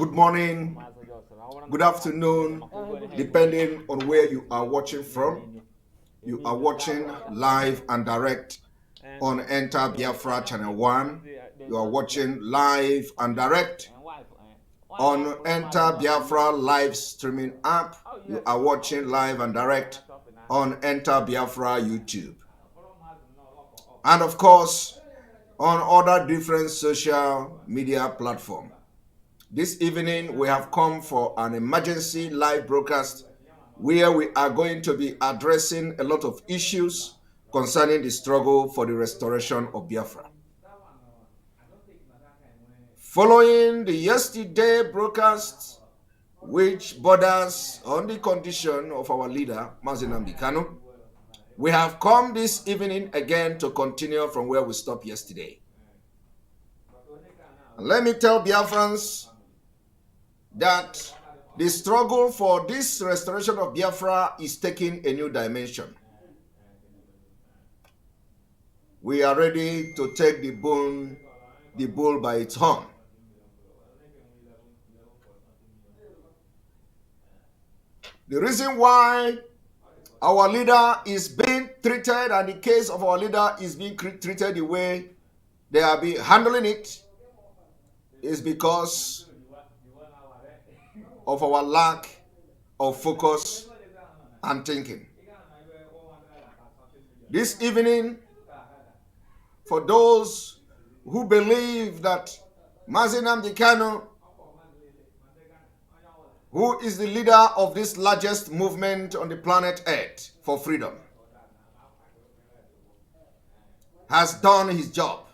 good morning, good afternoon, depending on where you are watching from. You are watching live and direct on Enter Biafra Channel 1. You are watching live and direct on Enter Biafra live streaming app. You are watching live and direct on Enter Biafra YouTube. And of course, on other different social media platforms. This evening, we have come for an emergency live broadcast where we are going to be addressing a lot of issues concerning the struggle for the restoration of Biafra. Following the yesterday broadcast, which borders on the condition of our leader, Mazi Nnamdi Kanu, we have come this evening again to continue from where we stopped yesterday. And let me tell Biafrans that the struggle for this restoration of Biafra is taking a new dimension. We are ready to take the bull by its horn. The reason why our leader is being treated and the case of our leader is being treated the way they are handling it is because of our lack of focus and thinking. This evening, for those who believe that Mazi Nnamdi Kanu, who is the leader of this largest movement on the planet Earth for freedom, has done his job.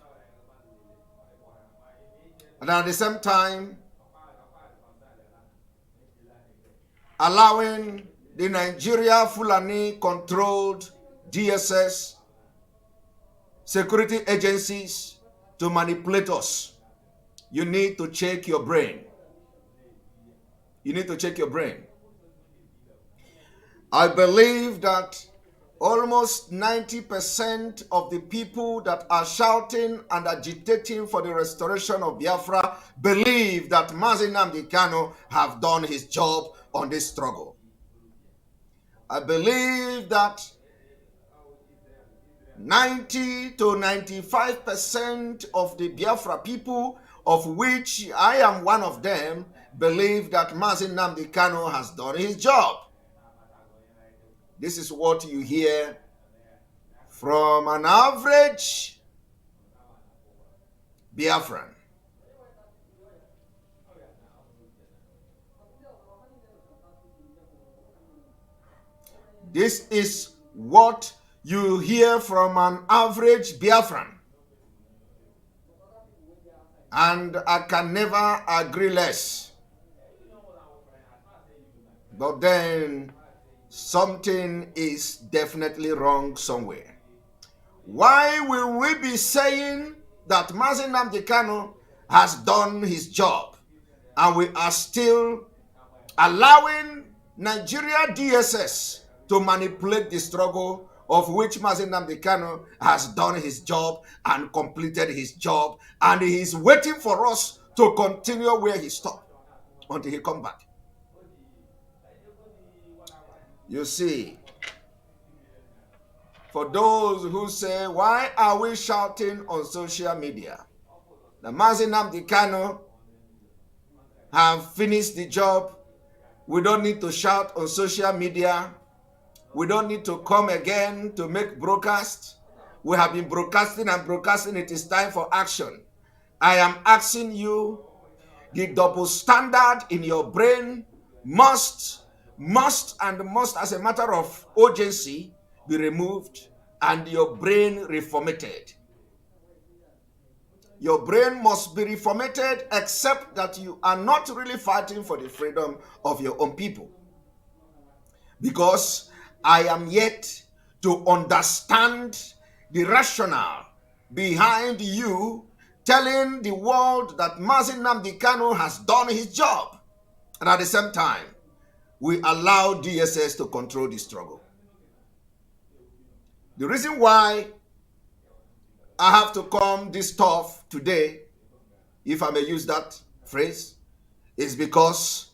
And at the same time, allowing the Nigeria Fulani-controlled DSS security agencies to manipulate us. You need to check your brain. You need to check your brain. I believe that almost 90% of the people that are shouting and agitating for the restoration of Biafra believe that Mazi Nnamdi Kanu have done his job on this struggle. I believe that 90 to 95% of the Biafra people, of which I am one of them, believe that Mazi Nnamdi Kanu has done his job. This is what you hear from an average Biafran. This is what you hear from an average Biafran. And I can never agree less. But then something is definitely wrong somewhere. Why will we be saying that Mazi Nnamdi Kanu has done his job and we are still allowing Nigeria DSS to manipulate the struggle of which Mazi Nnamdi Kanu has done his job and completed his job, and he is waiting for us to continue where he stopped until he comes back? You see, for those who say, why are we shouting on social media that Mazi Nnamdi Kanu have finished the job? We don't need to shout on social media. We don't need to come again to make broadcast. We have been broadcasting and broadcasting. It is time for action. I am asking you, the double standard in your brain must, as a matter of urgency, be removed and your brain reformatted. Your brain must be reformatted, except that you are not really fighting for the freedom of your own people. Because I am yet to understand the rationale behind you telling the world that Mazi Nnamdi Kanu has done his job, and at the same time, we allow DSS to control the struggle. The reason why I have to come this tough today, if I may use that phrase, is because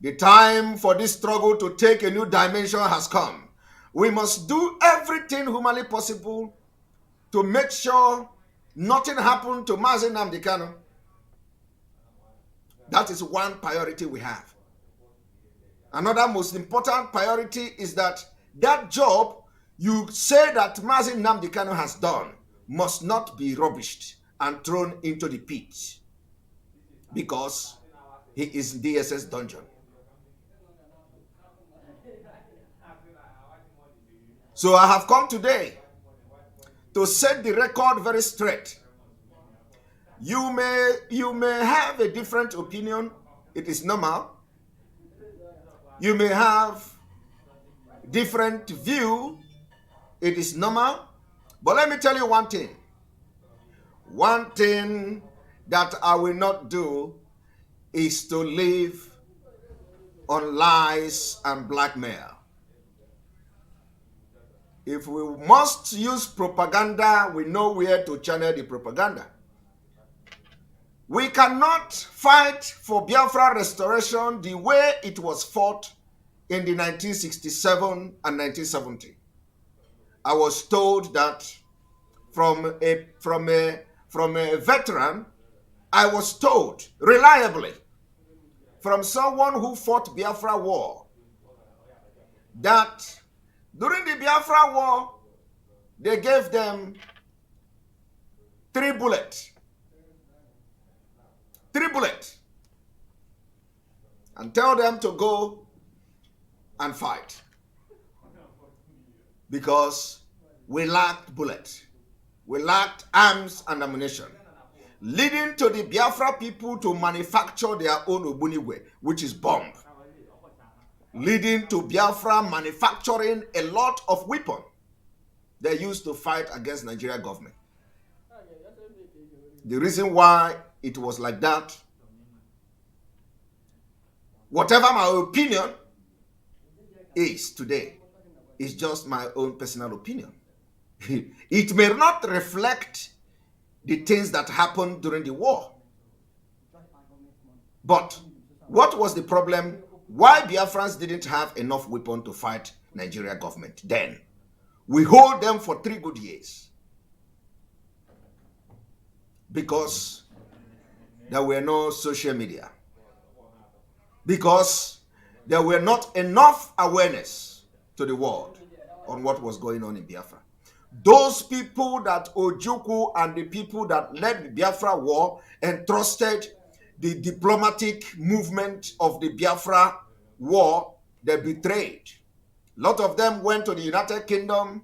the time for this struggle to take a new dimension has come. We must do everything humanly possible to make sure nothing happened to Mazi Nnamdi Kanu. That is one priority we have. Another most important priority is that job you say that Mazi Nnamdi Kanu has done must not be rubbished and thrown into the pit because he is in DSS dungeon. So I have come today to set the record very straight. You may have a different opinion. It is normal. You may have different view. It is normal. But let me tell you one thing. One thing that I will not do is to live on lies and blackmail. If we must use propaganda, we know where to channel the propaganda. We cannot fight for Biafra restoration the way it was fought in the 1967 and 1970. I was told that from a veteran, I was told reliably from someone who fought Biafra war that during the Biafra war, they gave them 3 bullets. 3 bullets. And tell them to go and fight. Because we lacked bullets. We lacked arms and ammunition. Leading to the Biafra people to manufacture their own Ogbunigwe, which is bomb. Leading to Biafra manufacturing a lot of weapons they used to fight against Nigeria government. The reason why it was like that, whatever my opinion is today, is just my own personal opinion. It may not reflect the things that happened during the war. But what was the problem? Why Biafrans didn't have enough weapons to fight Nigeria government then? We hold them for 3 good years. Because there were no social media. Because there were not enough awareness to the world on what was going on in Biafra. Those people that Ojukwu and the people that led the Biafra war entrusted the diplomatic movement of the Biafra war, they betrayed. A lot of them went to the United Kingdom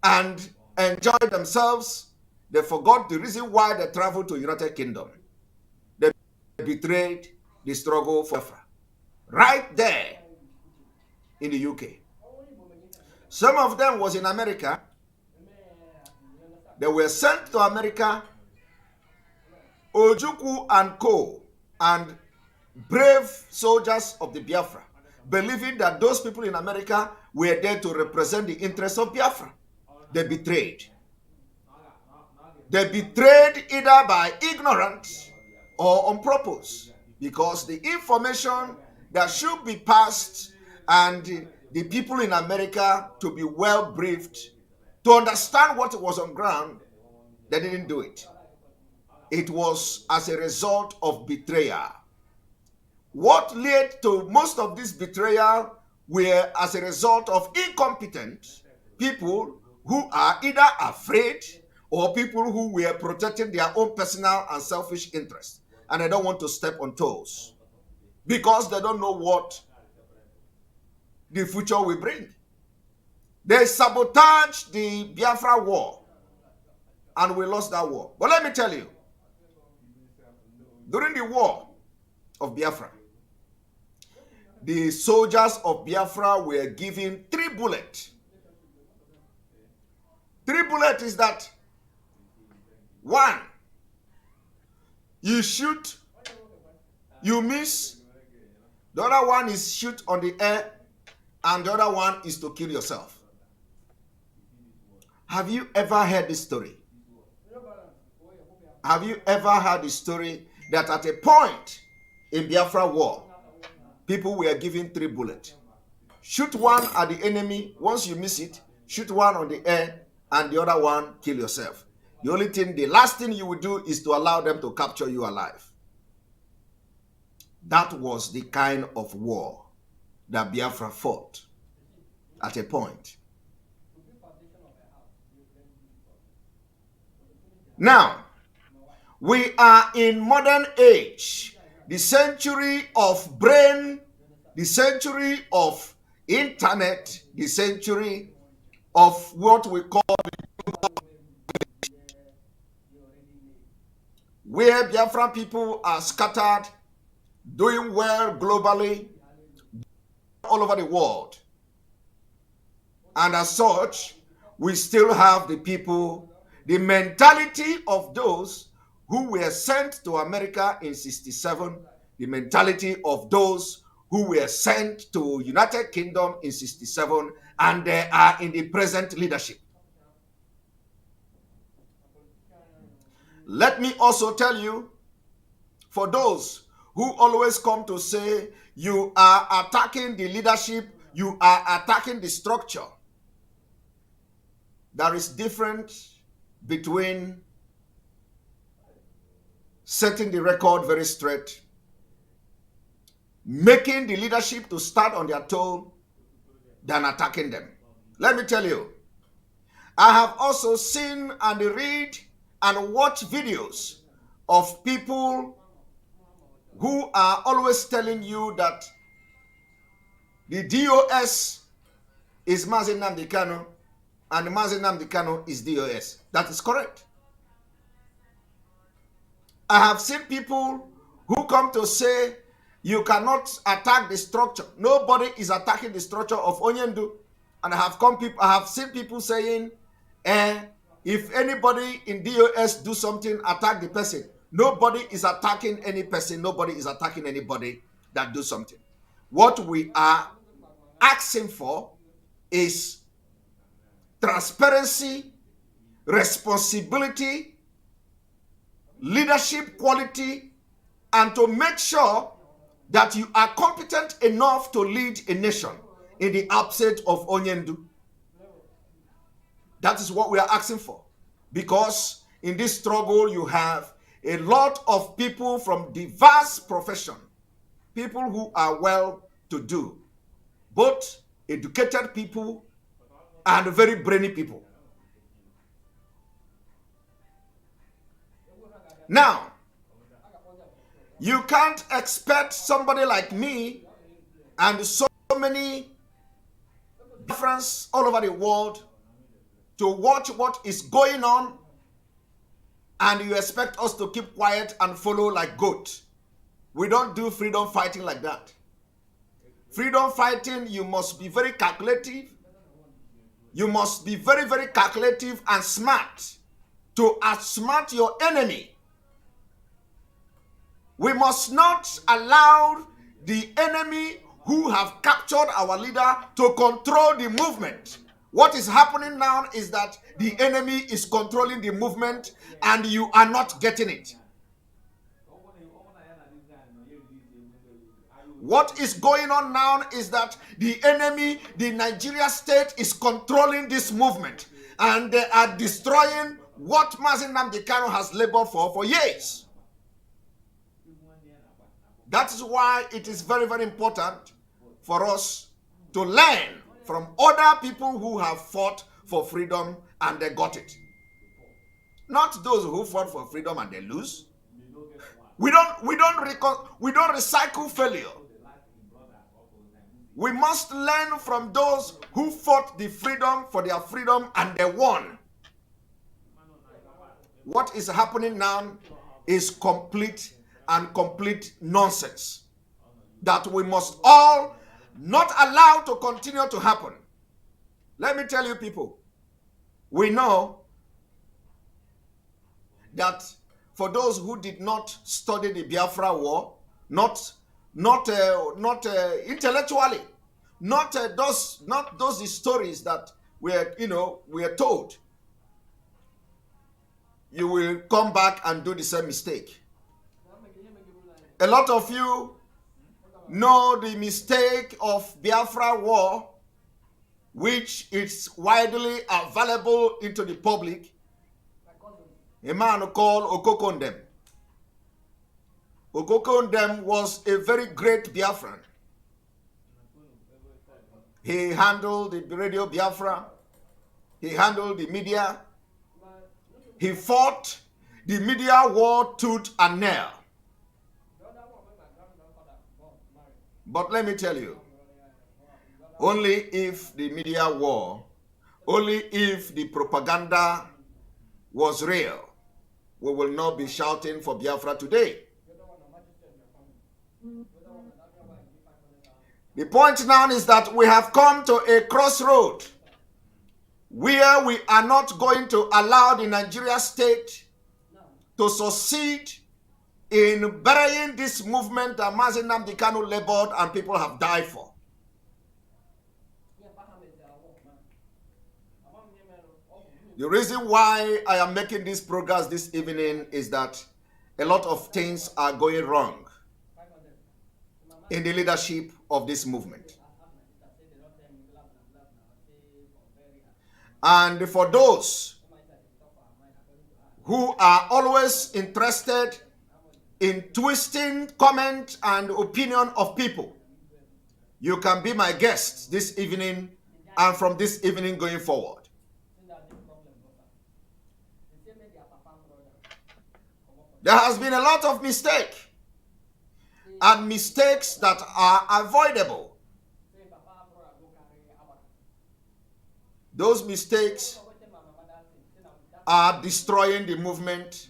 and enjoyed themselves. They forgot the reason why they traveled to United Kingdom. They betrayed the struggle for Biafra. Right there in the UK. Some of them was in America. They were sent to America. Ojukwu and co. and brave soldiers of the Biafra, believing that those people in America were there to represent the interests of Biafra. They betrayed. They betrayed either by ignorance or on purpose, because the information that should be passed and the people in America to be well briefed to understand what was on ground, they didn't do it. It was as a result of betrayal. What led to most of this betrayal were as a result of incompetent people who are either afraid or people who were protecting their own personal and selfish interests, and they don't want to step on toes because they don't know what the future will bring. They sabotaged the Biafra war, and we lost that war. But let me tell you, during the war of Biafra, the soldiers of Biafra were given 3 bullets. 3 bullets is that 1, you shoot, you miss. The other one is shoot on the air, and the other one is to kill yourself. Have you ever heard this story? Have you ever heard the story that at a point in Biafra war, people were given 3 bullets. Shoot one at the enemy. Once you miss it, shoot one on the air, and the other one, kill yourself. The last thing you will do is to allow them to capture you alive. That was the kind of war that Biafra fought at a point. Now, we are in modern age, the century of brain, the century of internet, the century of what we call where Biafran people are scattered, doing well globally, all over the world. And as such, we still have the people, the mentality of those who were sent to America in 67, the mentality of those who were sent to United Kingdom in 67, and they are in the present leadership. Let me also tell you, for those who always come to say you are attacking the leadership, you are attacking the structure, there is difference between setting the record very straight, making the leadership to stand on their toe, than attacking them. Let me tell you, I have also seen and read and watch videos of people who are always telling you that the DOS is Mazi Nnamdi Kanu and Mazi Nnamdi Kanu is DOS. That is correct. I have seen people who come to say you cannot attack the structure. Nobody is attacking the structure of Onyendu. And I have seen people saying, if anybody in DOS do something, attack the person. Nobody is attacking any person. Nobody is attacking anybody that do something. What we are asking for is transparency, responsibility, leadership quality, and to make sure that you are competent enough to lead a nation in the absence of Onyendu. That is what we are asking for. Because in this struggle, you have a lot of people from diverse professions, people who are well to do, both educated people and very brainy people. Now, you can't expect somebody like me and so many friends all over the world to watch what is going on, and you expect us to keep quiet and follow like goats. We don't do freedom fighting like that. Freedom fighting, you must be very calculative. You must be very, very calculative and smart to outsmart your enemy. We must not allow the enemy who have captured our leader to control the movement. What is happening now is that the enemy is controlling the movement and you are not getting it. What is going on now is that the enemy, the Nigeria state, is controlling this movement, and they are destroying what Mazi Nnamdi Kanu has labored for years. That is why it is very, very important for us to learn from other people who have fought for freedom and they got it. Not those who fought for freedom and they lose. We don't recycle failure. We must learn from those who fought the freedom for their freedom and they won. What is happening now is complete nonsense that we must all not allow to continue to happen. Let me tell you people, we know that for those who did not study the Biafra war, not intellectually, not those stories that we are told, you will come back and do the same mistake. A lot of you know the mistake of Biafra War, which is widely available into the public. A man called Okokondem. Okokondem was a very great Biafran. He handled the radio Biafra. He handled the media. He fought the media war tooth and nail. But let me tell you, only if the media war, only if the propaganda was real, we will not be shouting for Biafra today. The point now is that we have come to a crossroad where we are not going to allow the Nigeria state to succeed in burying this movement that Mazi Nnamdi Kanu labored and people have died for. The reason why I am making this progress this evening is that a lot of things are going wrong in the leadership of this movement. And for those who are always interested in twisting comment and opinion of people, you can be my guest this evening and from this evening going forward. There has been a lot of mistake and mistakes that are avoidable. Those mistakes are destroying the movement,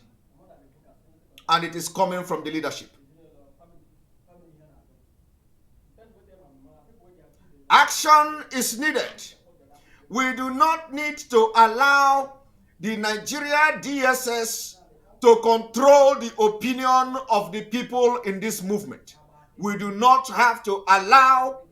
and it is coming from the leadership. Action is needed. We do not need to allow the Nigeria DSS to control the opinion of the people in this movement. We do not have to allow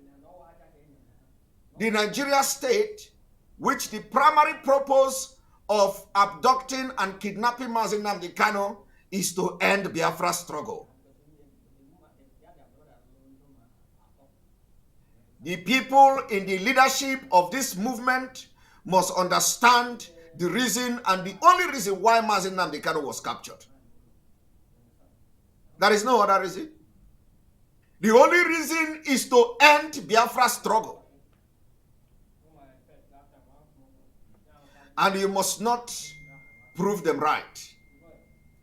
the Nigeria state, which the primary purpose of abducting and kidnapping Mazi Nnamdi Kanu is to end Biafra struggle. The people in the leadership of this movement must understand the reason and the only reason why Mazi Nnamdi Kanu was captured. There is no other reason. The only reason is to end Biafra struggle. And you must not prove them right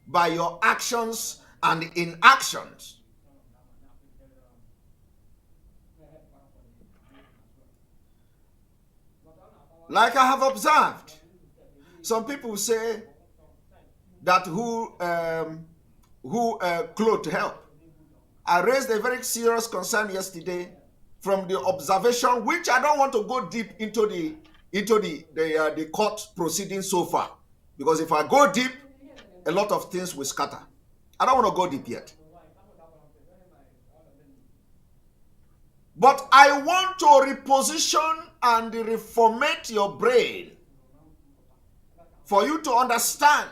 by your actions and inactions. Like I have observed, some people say that who clothed help. I raised a very serious concern yesterday from the observation, which I don't want to go deep into the court proceedings so far, because if I go deep, a lot of things will scatter. I don't want to go deep yet. But I want to reposition and reformate your brain for you to understand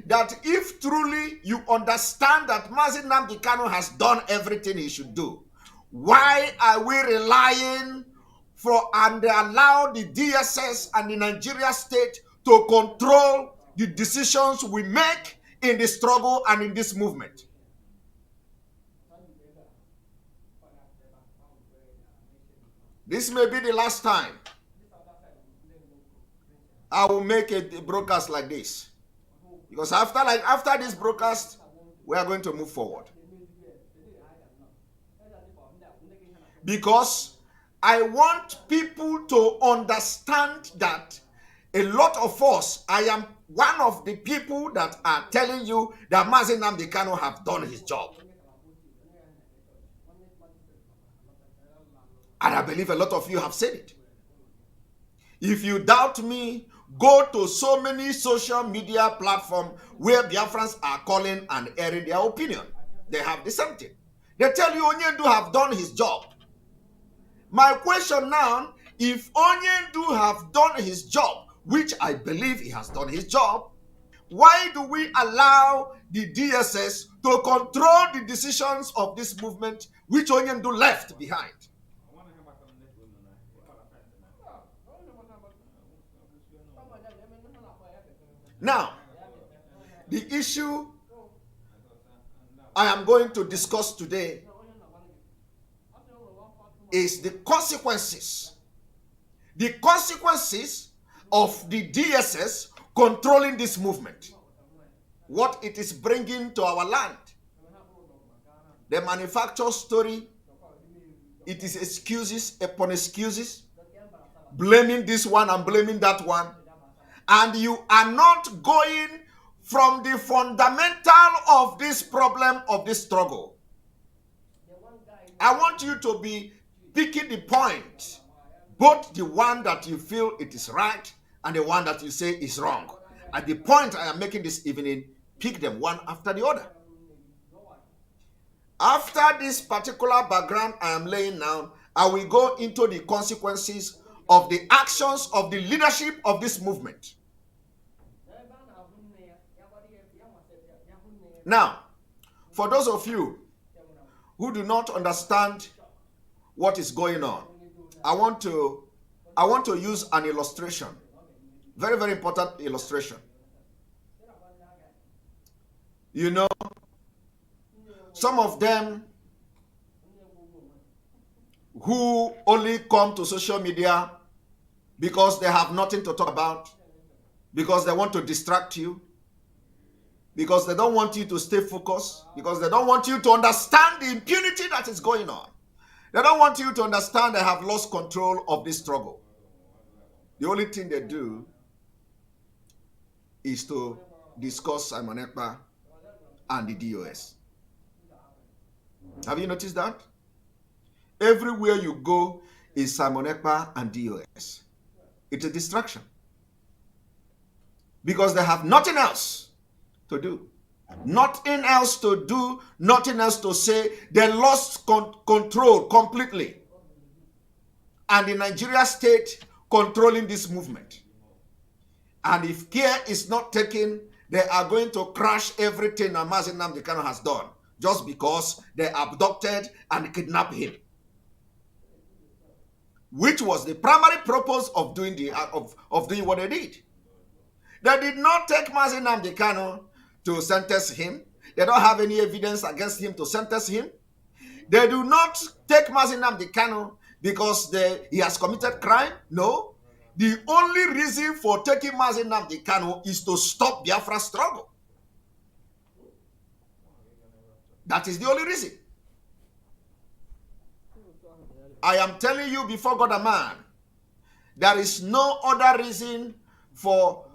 that if truly you understand that Mazi Nnamdi Kanu has done everything he should do, why are we relying for and allow the DSS and the Nigeria state to control the decisions we make in the struggle and in this movement? This may be the last time I will make a broadcast like this. Because after this broadcast, we are going to move forward. Because I want people to understand that a lot of us, I am one of the people that are telling you that Mazi Nnamdi Kanu have done his job. And I believe a lot of you have said it. If you doubt me, go to so many social media platforms where Biafrans are calling and airing their opinion. They have the same thing. They tell you Onyendu have done his job. My question now, if Onyendu have done his job, which I believe he has done his job, why do we allow the DSS to control the decisions of this movement, which Onyendu left behind. Now, the issue I am going to discuss today is the consequences of the DSS controlling this movement, what it is bringing to our land. The manufacture story, it is excuses upon excuses, blaming this one and blaming that one, and you are not going from the fundamental of this problem, of this struggle. I want you to be picking the point, both the one that you feel it is right and the one that you say is wrong. At the point I am making this evening, pick them one after the other. After this particular background I am laying down, I will go into the consequences of the actions of the leadership of this movement. Now, for those of you who do not understand what is going on, I want to use an illustration. Very, very important illustration. You know, some of them who only come to social media because they have nothing to talk about, because they want to distract you, because they don't want you to stay focused, because they don't want you to understand the impunity that is going on. They don't want you to understand they have lost control of this struggle. The only thing they do is to discuss Simon Ekpa and the DOS. Have you noticed that? Everywhere you go is Simon Ekpa and DOS. It's a distraction. Because they have nothing else to do. Nothing else to do, nothing else to say. They lost control completely. And the Nigeria state controlling this movement. And if care is not taken, they are going to crash everything that Mazi Nnamdi Kanu has done, just because they abducted and kidnapped him. Which was the primary purpose of doing doing what they did. They did not take Mazi Nnamdi Kanu to sentence him. They don't have any evidence against him to sentence him. They do not take Mazi Nnamdi Kanu because he has committed crime. No. The only reason for taking Mazi Nnamdi Kanu is to stop Biafra struggle. That is the only reason. I am telling you before God and man, there is no other reason for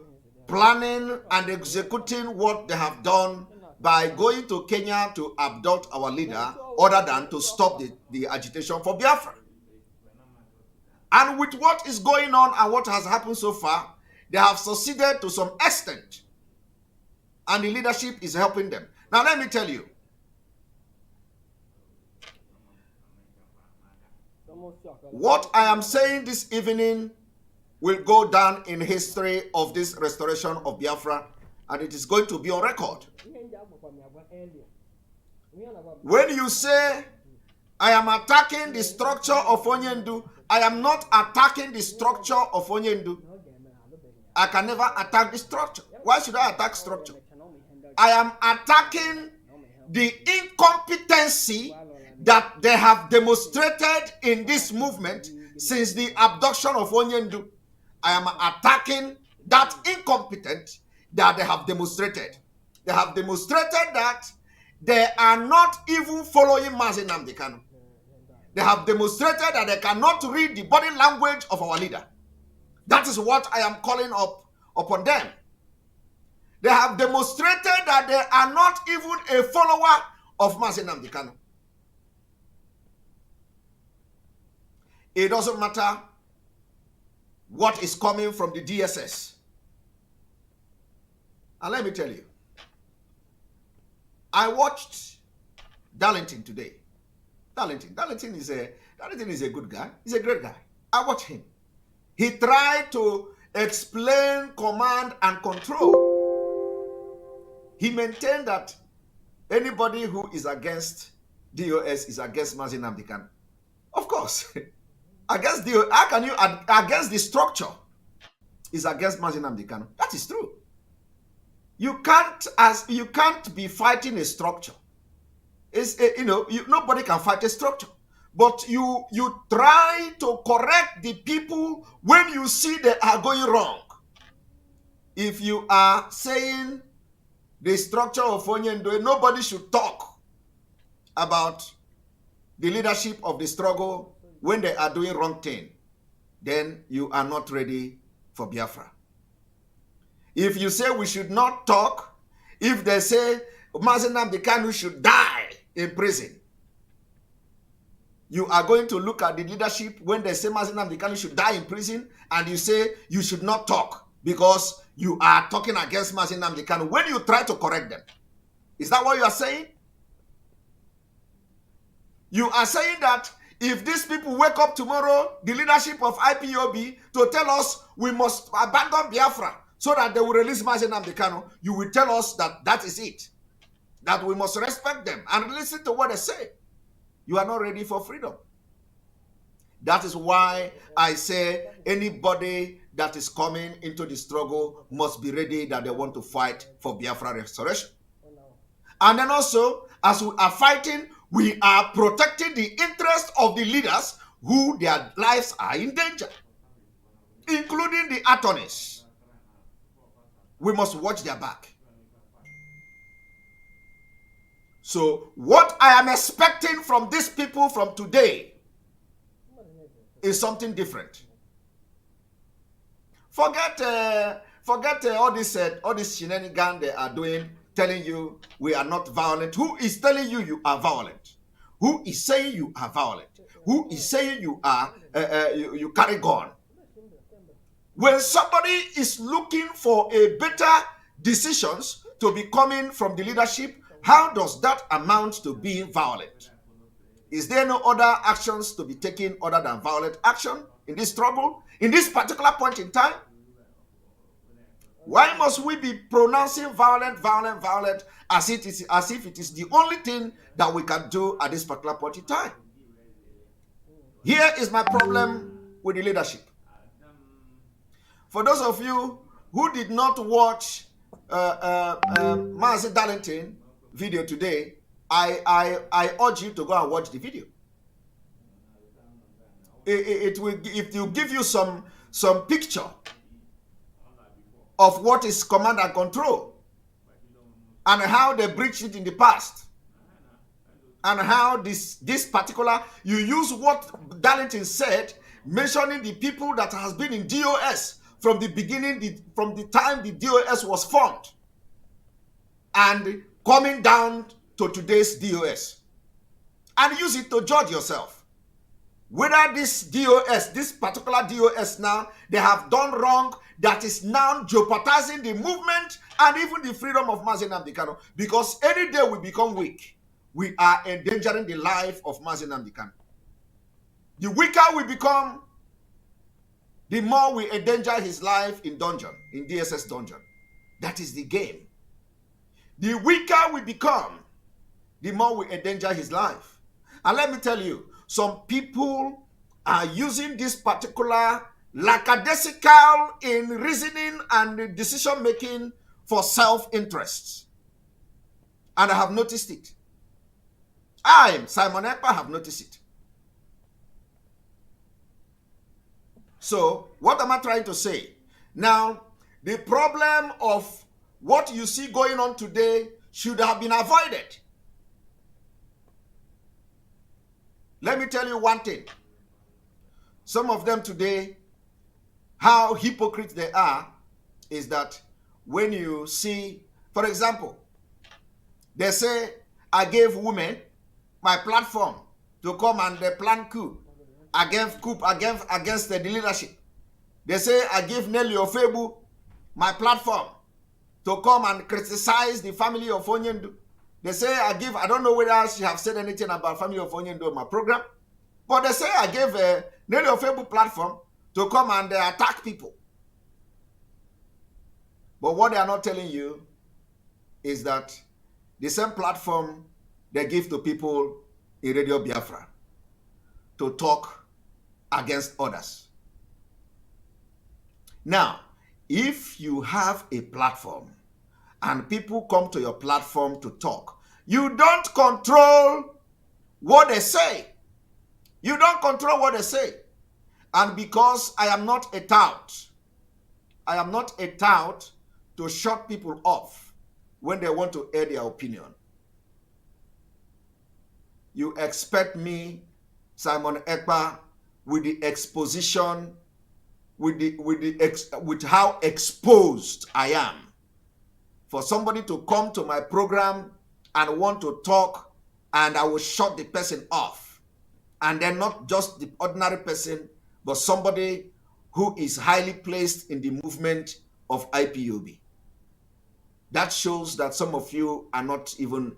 planning and executing what they have done by going to Kenya to abduct our leader, other than to stop the agitation for Biafra. And with what is going on and what has happened so far, they have succeeded to some extent. And the leadership is helping them. Now let me tell you. What I am saying this evening will go down in history of this restoration of Biafra, and it is going to be on record. When you say, I am attacking the structure of Onyendu, I am not attacking the structure of Onyendu. I can never attack the structure. Why should I attack structure? I am attacking the incompetency that they have demonstrated in this movement since the abduction of Onyendu. I am attacking that incompetence that they have demonstrated. They have demonstrated that they are not even following Mazi Nnamdi Kanu. They have demonstrated that they cannot read the body language of our leader. That is what I am calling upon them. They have demonstrated that they are not even a follower of Mazi Nnamdi Kanu. It doesn't matter what is coming from the DSS. And let me tell you, I watched Darlington today. Darlington is a good guy. He's a great guy. I watched him. He tried to explain command and control. He maintained that Anybody who is against DOS is against Mazi Nnamdi Kanu. Of course. Against the, how can you, against the structure is against Mazi Nnamdi Kanu. That is true. You can't be fighting a structure. It's nobody can fight a structure. But you try to correct the people when you see they are going wrong. If you are saying the structure of Onyendo, nobody should talk about the leadership of the struggle when they are doing wrong thing, then you are not ready for Biafra. If you say we should not talk, if they say Mazi Nnamdi Kanu should die in prison, you are going to look at the leadership when they say Mazi Nnamdi Kanu should die in prison, and you say you should not talk because you are talking against Mazi Nnamdi Kanu when you try to correct them. Is that what you are saying? You are saying that if these people wake up tomorrow, the leadership of IPOB, to tell us we must abandon Biafra so that they will release Mazi Nnamdi Kanu, you will tell us that that is it. That we must respect them and listen to what they say. You are not ready for freedom. That is why I say anybody that is coming into the struggle must be ready that they want to fight for Biafra restoration. And then also, as we are fighting, we are protecting the interest of the leaders who their lives are in danger, including the attorneys. We must watch their back. So what I am expecting from these people from today is something different. Forget all this shenanigans they are doing, telling you we are not violent. Who is telling you you are violent? Who is saying you are violent? Who is saying you are you carry gun? When somebody is looking for a better decisions to be coming from the leadership, how does that amount to being violent? Is there no other actions to be taken other than violent action in this struggle, in this particular point in time? Why must we be pronouncing violent as if it is the only thing that we can do at this particular point in time? Here is my problem with the leadership. For those of you who did not watch Mazi Darlington video today, I urge you to go and watch the video. It will give you some picture of what is command and control and how they breached it in the past, and how this particular, you use what Darlington said, mentioning the people that has been in DOS from the beginning, from the time the DOS was formed, and coming down to today's DOS, and use it to judge yourself whether this DOS, this particular DOS now, they have done wrong that is now jeopardizing the movement and even the freedom of Mazi Nnamdi Kanu. Because any day we become weak, we are endangering the life of Mazi Nnamdi Kanu. The weaker we become, the more we endanger his life in dungeon, in DSS dungeon. That is the game. The weaker we become, the more we endanger his life. And let me tell you, some people are using this particular lackadaisical in reasoning and decision making for self-interest. And I have noticed it. I, Simon Ekpa, have noticed it. So, what am I trying to say? Now, the problem of what you see going on today should have been avoided. Let me tell you one thing. Some of them today, how hypocrite they are, is that when you see, for example, they say, I gave women my platform to come and plan coup against the leadership. They say, I give Nelly Ofebu my platform to come and criticize the family of Onyendo. They say, I don't know whether she have said anything about family of Onyendo in my program, but they say I gave Nelly Ofebu platform to come and attack people. But what they are not telling you is that the same platform they give to people in Radio Biafra to talk against others. Now, if you have a platform and people come to your platform to talk, you don't control what they say. You don't control what they say. And because I am not a tout, to shut people off when they want to air their opinion. You expect me, Simon Ekpa, with the exposition, with how exposed I am, for somebody to come to my program and want to talk, and I will shut the person off. And then not just the ordinary person, but somebody who is highly placed in the movement of IPOB. That shows that some of you are not even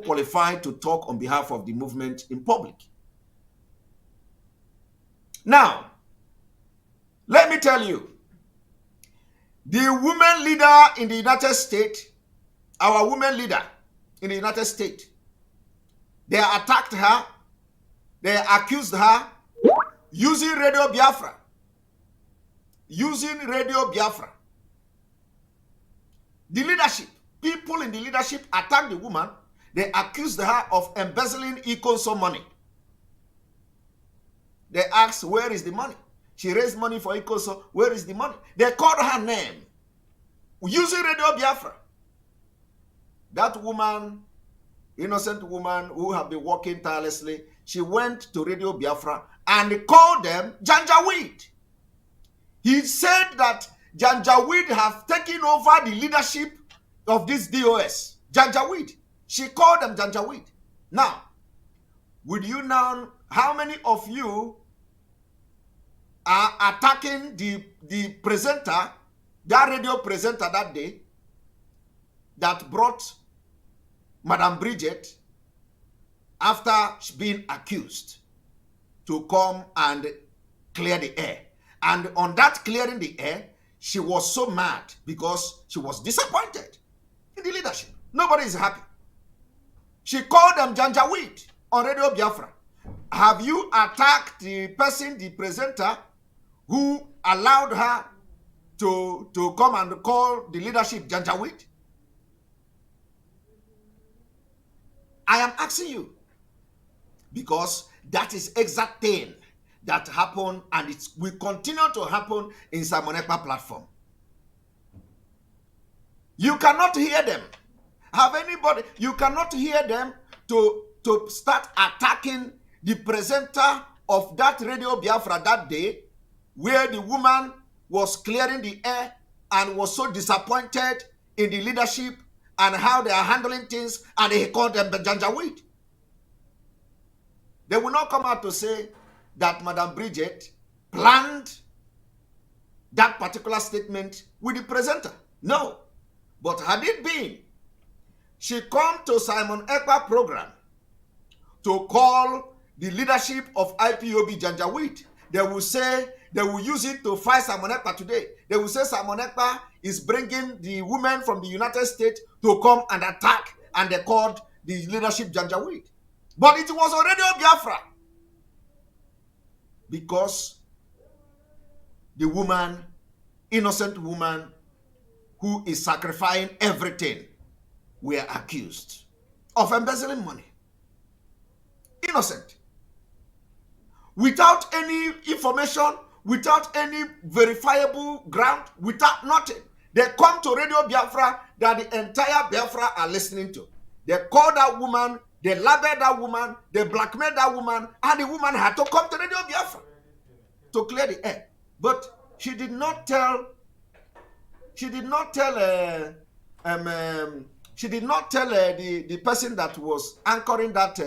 qualified to talk on behalf of the movement in public. Now, let me tell you, the women leader in the United States, our women leader in the United States, they attacked her, they accused her using Radio Biafra. Using Radio Biafra. The leadership, people in the leadership attacked the woman. They accused her of embezzling Ikonso money. They asked, where is the money? She raised money for Ikonso. Where is the money? They called her name using Radio Biafra. That woman, innocent woman who had been working tirelessly, she went to Radio Biafra and called them Janjaweed. He said that Janjaweed have taken over the leadership of this DOS. Janjaweed. She called them Janjaweed. Now, would you now, how many of you are attacking the presenter, that radio presenter that day, that brought Madam Bridget, after being accused, to come and clear the air? And on that clearing the air, she was so mad because she was disappointed in the leadership. Nobody is happy. She called them Janjaweed on Radio Biafra. Have you attacked the person, the presenter, who allowed her to come and call the leadership Janjaweed? I am asking you, because that is exact thing that happened, and it will continue to happen in Simon Ekpa platform. You cannot hear them. You cannot hear them to start attacking the presenter of that Radio Biafra that day, where the woman was clearing the air and was so disappointed in the leadership and how they are handling things, and he called them Janjaweed. They will not come out to say that Madam Bridget planned that particular statement with the presenter. No. But had it been, she come to Simon Ekpa program to call the leadership of IPOB Janjaweed, they will say, they will use it to fight Simon Ekpa today. They will say Simon Ekpa is bringing the women from the United States to come and attack, and they called the leadership Janjaweed. But it was already on Biafra. Because the woman, innocent woman, who is sacrificing everything, were accused of embezzling money. Innocent. Without any information, without any verifiable ground, without nothing. They come to Radio Biafra that the entire Biafra are listening to. They call that woman, they label that woman, they blackmail that woman, and the woman had to come to Radio Biafra to clear the air. But she did not tell the person that was anchoring that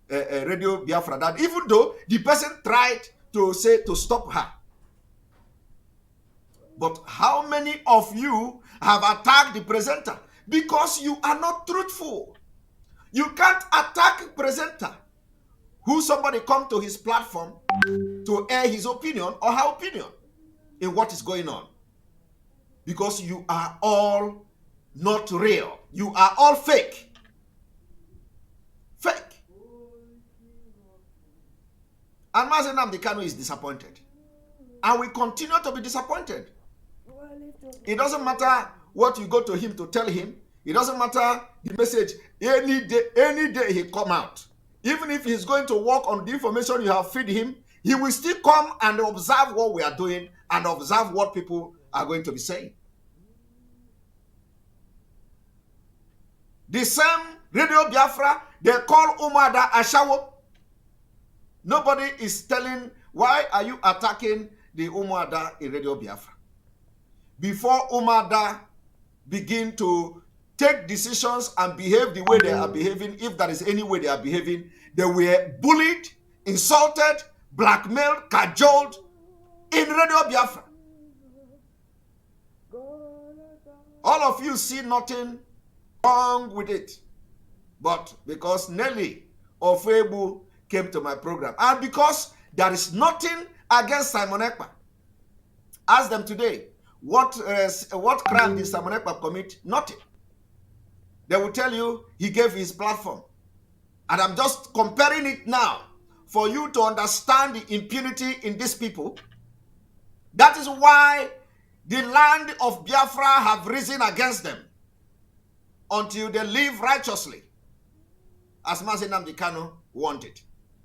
Radio Biafra that even though the person tried to stop her. But how many of you have attacked the presenter? Because you are not truthful. You can't attack a presenter who somebody come to his platform to air his opinion or her opinion in what is going on. Because you are all not real. You are all fake. Fake. And Mazi Nnamdi Kanu is disappointed. And we continue to be disappointed. It doesn't matter what you go to him to tell him. It doesn't matter the message. Any day he come out. Even if he's going to work on the information you have fed him, he will still come and observe what we are doing and observe what people are going to be saying. The same Radio Biafra, they call Umada Ashawo. Nobody is telling, why are you attacking the Umada in Radio Biafra? Before Umada begin to take decisions and behave the way they are behaving, if there is any way they are behaving, they were bullied, insulted, blackmailed, cajoled in Radio Biafra. All of you see nothing wrong with it. But because Nelly of Ebu came to my program, and because there is nothing against Simon Ekpa, ask them today, what crime did Simon Ekpa commit? Nothing. They will tell you he gave his platform. And I'm just comparing it now for you to understand the impunity in these people. That is why the land of Biafra have risen against them until they live righteously, as Mazi Nnamdi Kanu wanted.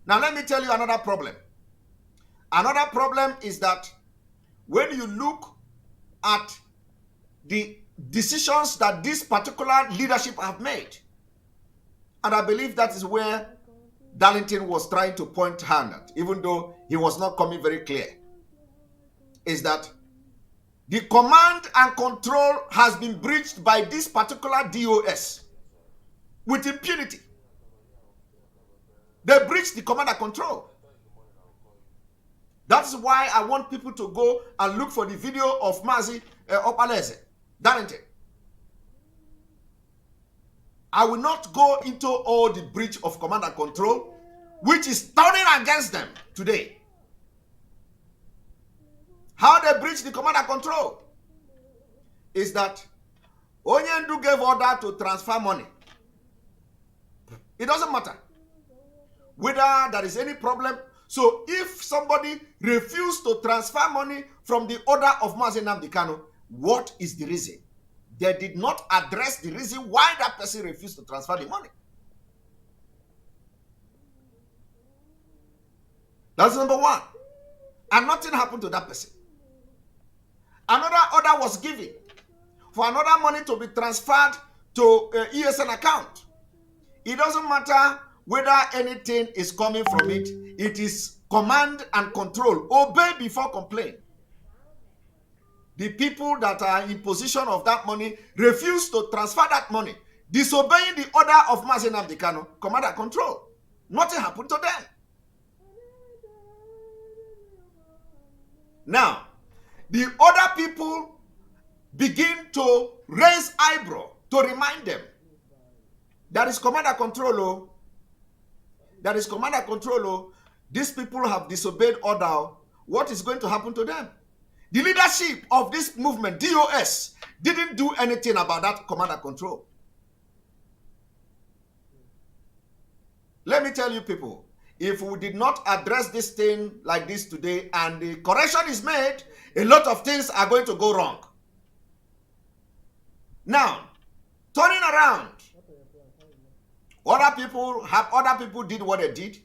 Now let me tell you another problem. Another problem is that when you look at the decisions that this particular leadership have made, and I believe that is where Darlington was trying to point hand at, even though he was not coming very clear, is that the command and control has been breached by this particular DOS with impunity. They breached the command and control. That's why I want people to go and look for the video of Mazi Darlington. I will not go into all the breach of command and control, which is turning against them today. How they breach the command and control is that Onyendu gave order to transfer money. It doesn't matter whether there is any problem. So if somebody refused to transfer money from the order of Mazi Nnamdi Kanu, what is the reason? They did not address the reason why that person refused to transfer the money. That's number one. And nothing happened to that person. Another order was given for another money to be transferred to ESN account. It doesn't matter whether anything is coming from it. It is command and control. Obey before complain. The people that are in possession of that money refuse to transfer that money, disobeying the order of Mazi Nnamdi Kanu, command and control. Nothing happened to them. Now, the other people begin to raise eyebrow to remind them that is command and control. Oh. That is command and control. Oh. These people have disobeyed order. What is going to happen to them? The leadership of this movement, DOS, didn't do anything about that command and control. Let me tell you people, if we did not address this thing like this today and the correction is made, a lot of things are going to go wrong. Now, turning around, other people did what they did.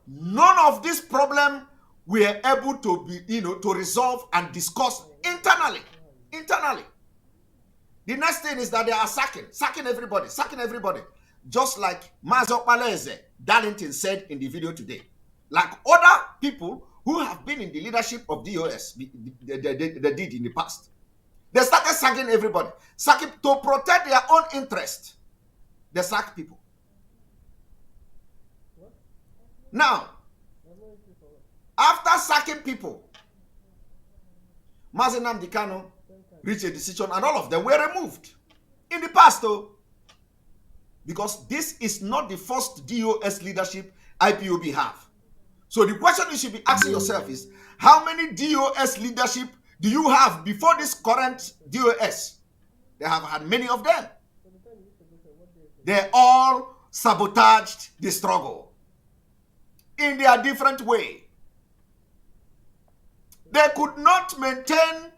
None of this problem were able to be, to resolve and discuss internally. The next thing is that they are sacking everybody. Just like Mazi Darlington said in the video today. Like other people who have been in the leadership of DOS, they did in the past. They started sacking everybody. Sacking to protect their own interest. They sack people. Now, after sacking people, Mazi Nnamdi Kanu reached a decision and all of them were removed. In the past though, because this is not the first DOS leadership IPOB have. So the question you should be asking yourself is, how many DOS leadership do you have before this current DOS? They have had many of them. They all sabotaged the struggle in their different way. They could not maintain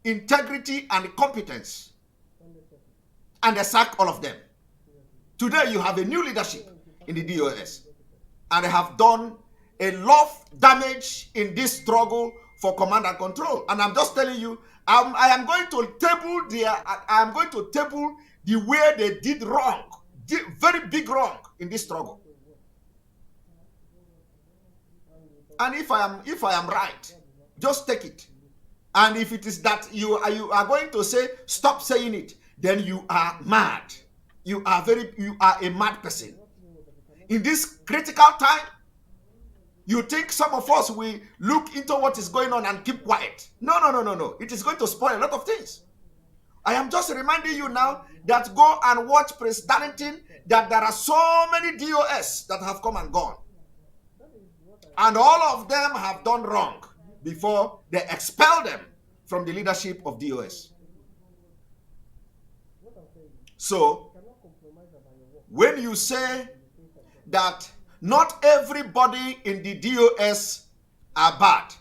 integrity and competence, and they sacked all of them. Today, you have a new leadership in the DOS, and they have done a lot of damage in this struggle for command and control. And I'm just telling you, I am going to table the way they did wrong, very big wrong in this struggle. And if I am right, just take it. And if it is that you are going to say stop saying it, then you are mad. You are a mad person. In this critical time, you think some of us will look into what is going on and keep quiet. No. It is going to spoil a lot of things. I am just reminding you now that go and watch Prince Darlington, that there are so many DOS that have come and gone. And all of them have done wrong before they expel them from the leadership of DOS. So, when you say that not everybody in the DOS are bad,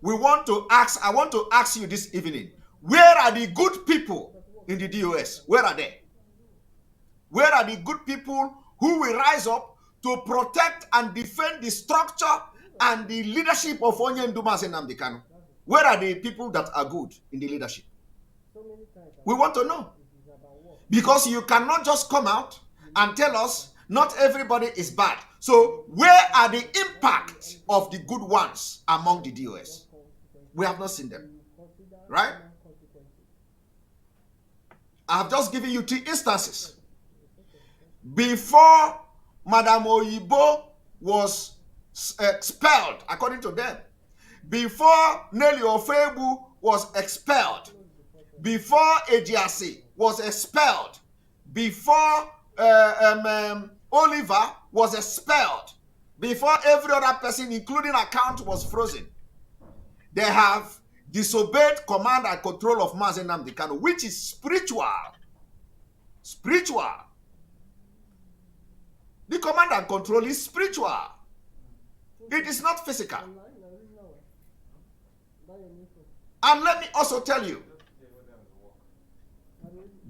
I want to ask you this evening, where are the good people in the DOS? Where are they? Where are the good people who will rise up to protect and defend the structure and the leadership of Mazi Nnamdi Kanu? Where are the people that are good in the leadership? We want to know. Because you cannot just come out and tell us not everybody is bad. So where are the impact of the good ones among the DOS? We have not seen them. Right? I have just given you 2 instances. Before Madam Oyibo was expelled, according to them, before Nelly Ofebu was expelled, before Ejiasi was expelled, before Oliver was expelled, before every other person, including account, was frozen, they have disobeyed command and control of Mazi Nnamdi Kanu, which is spiritual. Spiritual. The command and control is spiritual. It is not physical. And let me also tell you,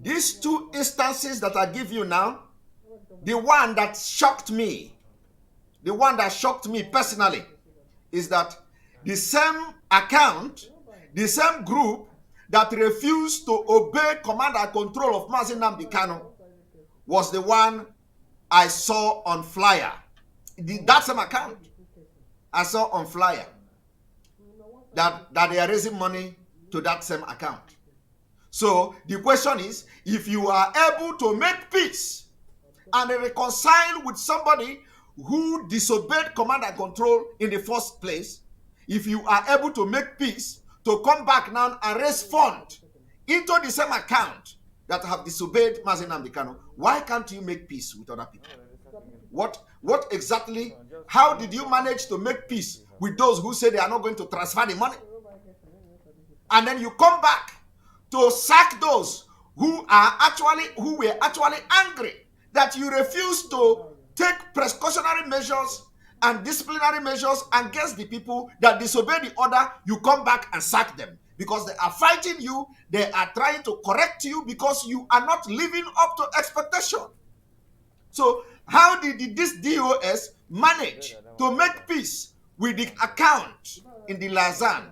these 2 instances that I give you now, the one that shocked me personally, is that the same account, the same group that refused to obey command and control of Mazi Nnamdi Kanu was the one I saw on flyer. That same account I saw on flyer that they are raising money to that same account. So the question is, if you are able to make peace and reconcile with somebody who disobeyed command and control in the first place, if you are able to make peace, to come back now and raise funds into the same account that have disobeyed Mazi Nnamdi Kanu, why can't you make peace with other people? What exactly, how did you manage to make peace with those who say they are not going to transfer the money? And then you come back to sack those who were actually angry that you refuse to take precautionary measures and disciplinary measures against the people that disobey the order. You come back and sack them because they are fighting you. They are trying to correct you because you are not living up to expectation. So how did this DOS manage to make peace with the account in the Lazan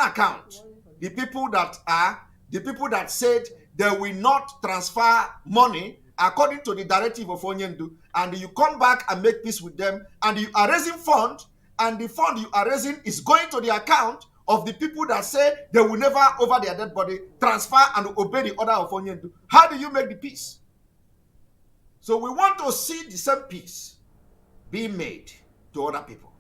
account? The people that said they will not transfer money according to the directive of Onyendu, and you come back and make peace with them, and you are raising fund, and the fund you are raising is going to the account of the people that say they will never, over their dead body, transfer and obey the order of Onyendu. How do you make the peace? So we want to see the same peace being made to other people.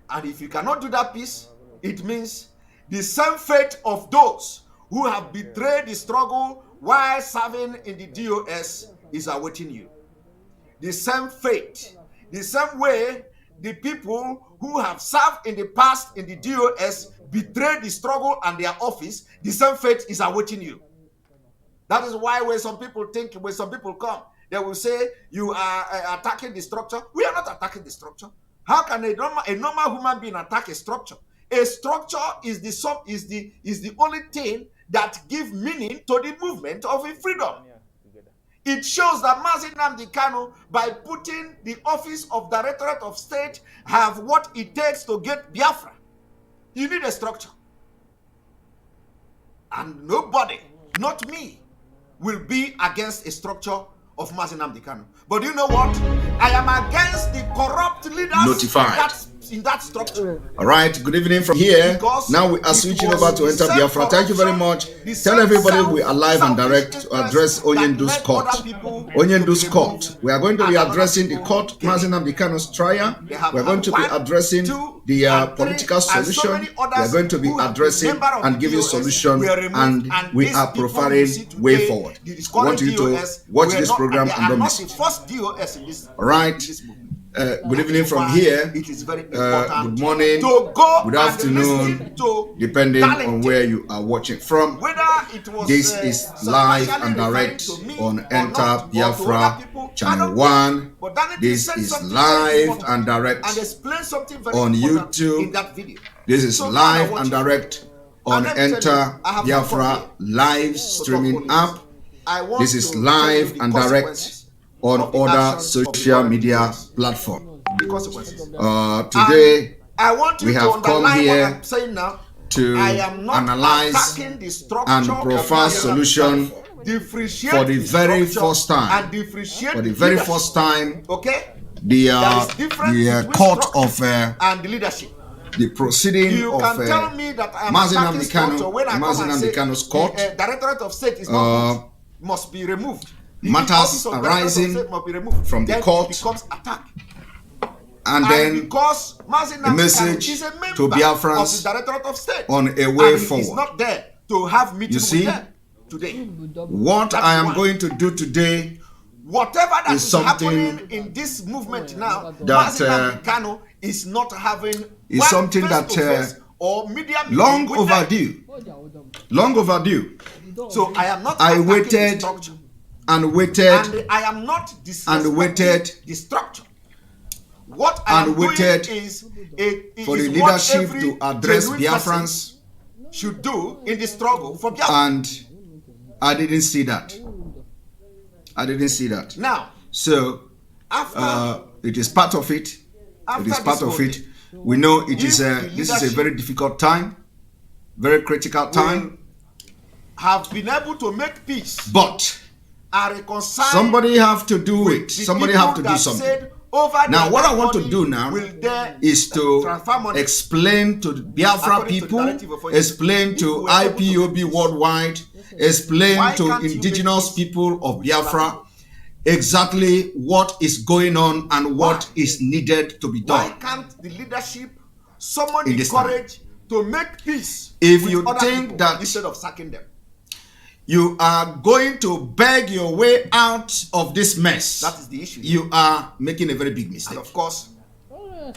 And if you cannot do that peace, it means the same fate of those who have betrayed the struggle while serving in the DOS is awaiting you. The same fate, the same way the people who have served in the past in the DOS betrayed the struggle and their office, the same fate is awaiting you. That is why when some people come, they will say you are attacking the structure. We are not attacking the structure. How can a normal human being attack a structure? A structure is the only thing that gives meaning to the movement of a freedom. It shows that Mazi Nnamdi Kanu, by putting the office of Directorate of State, have what it takes to get Biafra. You need a structure. And nobody, not me, will be against a structure of Mazi Nnamdi Kanu. But you know what? I am against the corrupt leaders in that structure. All right, good evening from here. Because now we are switching over to Enter Biafra. Thank you very much. Tell everybody we are live and direct to address Onyendu's court. Onyendu's court. We are going to be addressing the court, Mazi Nnamdi Kanu's trial. We are going to be addressing the political solution. We are going to be addressing and giving solution, and we are profiling way forward. I want you to watch this program and don't miss it. All right. Good evening from here. It is very important. Good morning, good afternoon, depending on where you are watching from. This is live and direct on Enter Biafra Channel 1. This is live and direct on YouTube. This is live and direct on Enter Biafra live streaming app. This is live and direct on other social media platforms. Today, we have come here to analyze and provide solution for the very first time. For the very first time, the court of the proceeding of Mazi Nnamdi Kanu's court, Directorate of State is must be removed. Matters arising from the court, and then because the message to Biafrans on a way forward. He's not there to have meeting you see, with them today. What I am going to do today, whatever that is happening in this movement now, Mazi Nnamdi Kanu is not having something that long overdue. Long overdue. So I am not. I waited and waited and I am not disrespecting the structure. What I am doing is for the leadership to address Biafrans should do in the struggle for Biafra. And I didn't see that. I didn't see that. Now, so it is part of it. It is part of it. We know it is this is a very difficult time, very critical time. Have been able to make peace, but somebody have to do it. Somebody have to do something. Now, what I want to do now is to explain to the Biafra people, explain to IPOB worldwide, explain to indigenous people of Biafra exactly what is going on and what is needed to be done. Why can't the leadership summon the courage to make peace? If you think that instead of sacking them, you are going to beg your way out of this mess, that is the issue. You are making a very big mistake. And of course,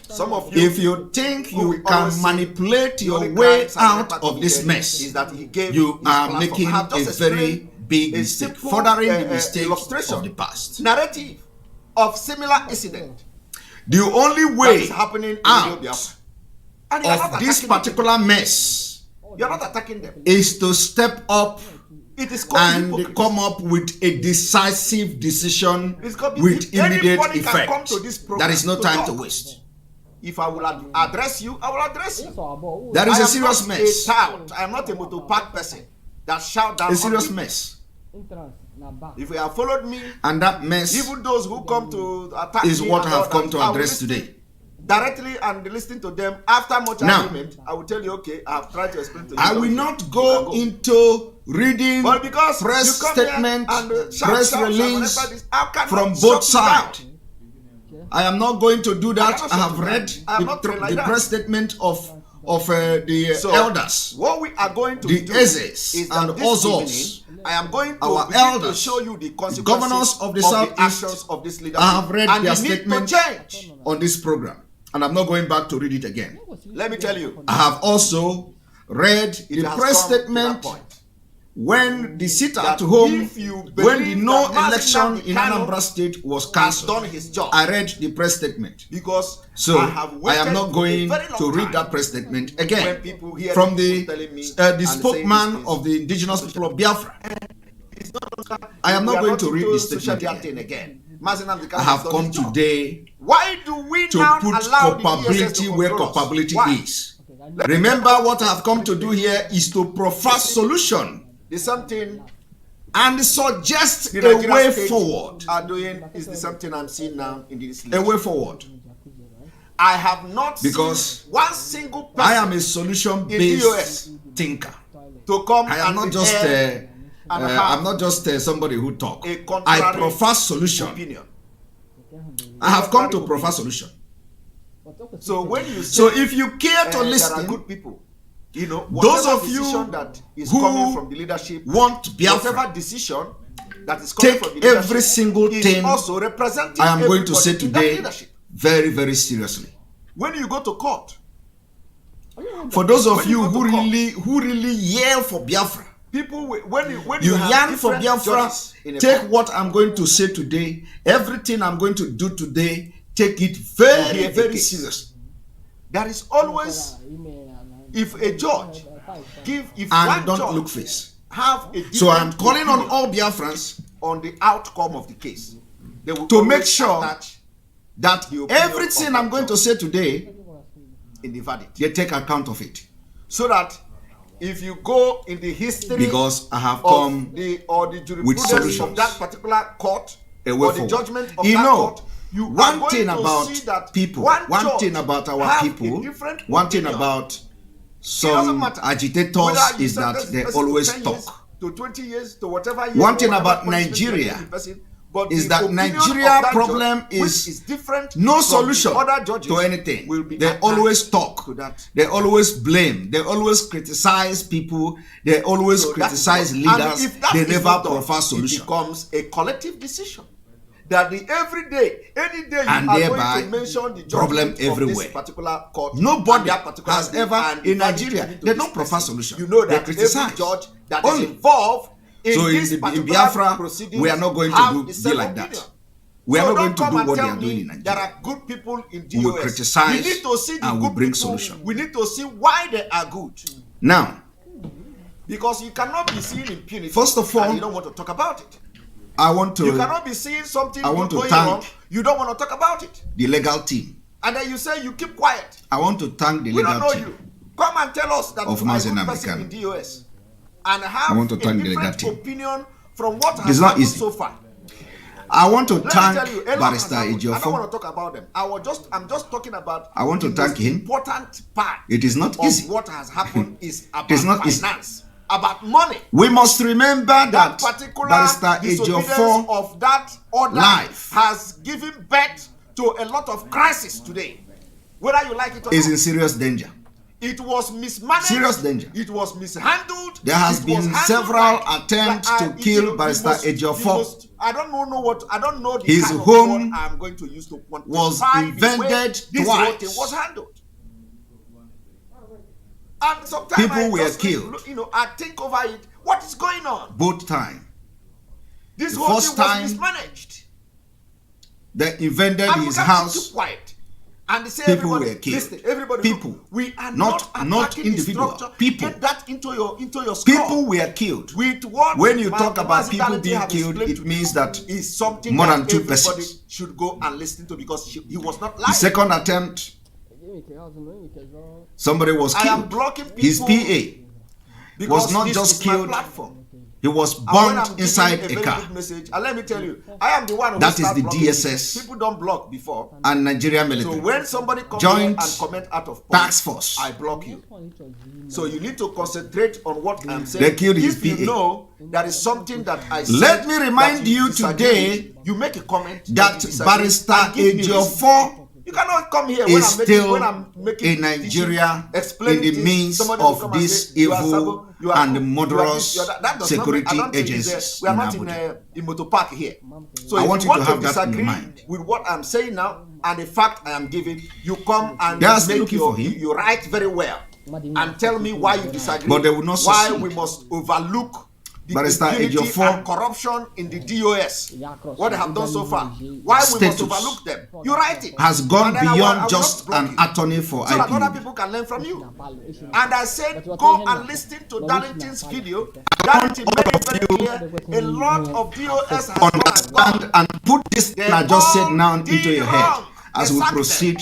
some of you, if you think you can manipulate your way out of this mess, you are making a very big mistake, furthering the mistakes of the past. Narrative of similar incident. The only way happening out of this particular mess, you're not attacking them, is to step up and come up with a decisive decision with immediate effect. There is no time to waste. If I will address you, I will address you. That is a serious mess. I am not a motor park person that shout down. A serious mess. If you have followed me, and that mess, even those who come to attack is me what I have come to address today. Directly and listening to them after much argument, I will tell you, okay, I have tried to explain to you. I will not go into reading press statement, press release from both sides. I am not going to do that. I have read the press statement of the elders, what we are going to the do Ezes is and others. I am going to our elders, to show you the consequences, governors of the Southeast, of this leadership. I have read and their statement on this program, and I'm not going back to read it again. Let me tell you, I have also read the press statement when the sit at home, when the no election in Anambra State was cancelled, I read the press statement. Because so I am not going to read that press statement again from the spokesman of the indigenous people of Biafra. I am not going to read this statement again. I have come today to put culpability where culpability is. Remember, what I have come to do here is to profess solution and suggest a way forward. Is the something I'm seeing now in this list. A way forward. I have not because seen one single person I am a solution-based thinker. To come I am not just I'm not just somebody who talk. I profess solution. Opinion. I have come to profess solution. So when you say, so if you care to listen, there are good people. You know, those of you that is coming from the leadership, want Biafra, whatever decision that is coming take from the leadership, every single thing also representing I am going to say today very, very seriously. When you go to court, for those of you who really yell for Biafra, people, when you yearn for Biafra, take what I'm going to say today, everything I'm going to do today, take it very, very seriously. There is always, if a judge and don't look face. So I'm calling on all Biafrans on the outcome of the case. They will to make sure that everything I'm going to say today in the verdict, they take account of it. So that if you go in the history, because I have come the jurisprudence of that particular court or the judgment of you that know, court, you one thing about people, one thing about our people, one thing about some agitators is that they always talk. To 20 years, to whatever years, one thing about Nigeria is that Nigeria problem is different. No solution to anything. They always talk. They always blame. They always criticize people. They always criticize leaders. They never profess solution. It becomes a collective decision. That any day you and are thereby going to mention the problem everywhere. Of this particular court. Nobody has ever in Nigeria. They don't profess solution. You know that they criticize. Every judge that is involved in Biafra, we are not going to be like that. We are not going to do what they are doing in Nigeria. There are good people in DOS. We will criticize we need to see the and good we bring people. solution. We need to see why they are good. Now, because you cannot be seen impunity. First of all, and you don't want to talk about it. You cannot be seeing something going wrong. You don't want to talk about it. The legal team. And then you say you keep quiet. I want to thank the legal team. We don't know you. Come and tell us that of you are Mazi a good Nnamdi person Kanu. in DOS. And have a different opinion from what has happened so far. I want to thank Barrister Ejiofor. I don't want to talk about them. I'm just talking about. I want to thank him. Important part. It is not easy. What has happened is about not finance, about money. We must remember that particular Barrister Ejiofor of that order life has given birth to a lot of crisis today. Whether you like it or not, is in serious danger. It was mismanaged. Serious danger. It was mishandled. There has been several attempts to kill Barrister Ejiofor. I don't know the his kind of home word I'm going to use to quantify was invaded this twice. Thing was handled. And sometimes people were killed. I think over it. What is going on? Both times. This whole thing was mismanaged. They invaded his house. Keep quiet. And they say people were killed. Listen, everybody, people. We are not individual. People. Get that into your skull. People were killed. With what when you talk about people being killed, it means that is something more than that 2 persons should go and listen to, because he was not lying. The second attempt, somebody was killed. His PA was not just killed. He was bombed inside a car. Message, and let me tell you, I am the one who that is the DSS. People don't block before. And Nigerian military. So when somebody comes Joint and comment out of task force, I block you. So you need to concentrate on what I'm saying. They killed his if PA. You know there is something that I said. Let me remind you today, you make a comment that Barrister Ejiofor you cannot come here is when I'm making in Nigeria in the midst of this evil and murderous security agencies. We are not in Motor Park here. So I if want you to have that in mind. With what I'm saying now and the fact I am giving, you come and you write very well and tell me why you disagree. But they will not why succeed. we must overlook the impunity and corruption in the DOS. What they have done so far. Why we must overlook them? You write it. Has gone beyond just an attorney for so IPO. that other people can learn from you. And I said, go and listen to Darlington's video. Darlington made it very clear. A lot of DOS has understand and put this thing I just said now into your head as we proceed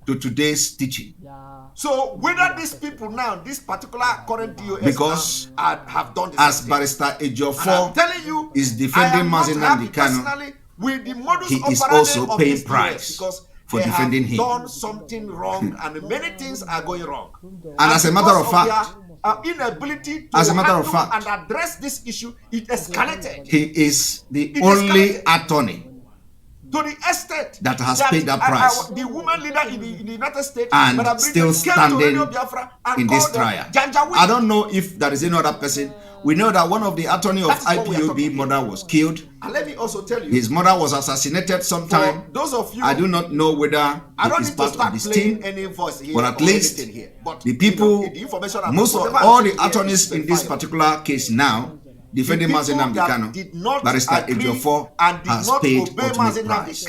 to today's teaching. So whether these people now, this particular current DOS because have done this, as Barrister Ejiofor is defending Mazi Nnamdi Kanu, he is also paying price for defending him. Done something wrong, and many things are going wrong. And as a matter of fact, inability to handle and address this issue, it escalated. He is the only attorney to the extent that has paid that price, the woman leader in the United States and still standing in this trial. I don't know if there is any other person. We know that one of the attorney of IPOB mother was killed. And let me also tell you, his mother was assassinated sometime. Those of you, I do not know whether it is part of this team, but at least the people, most of all the attorneys in this particular case now, defending Mazi Nnamdi Kanu, Barrister Ejiofor has paid ultimate price.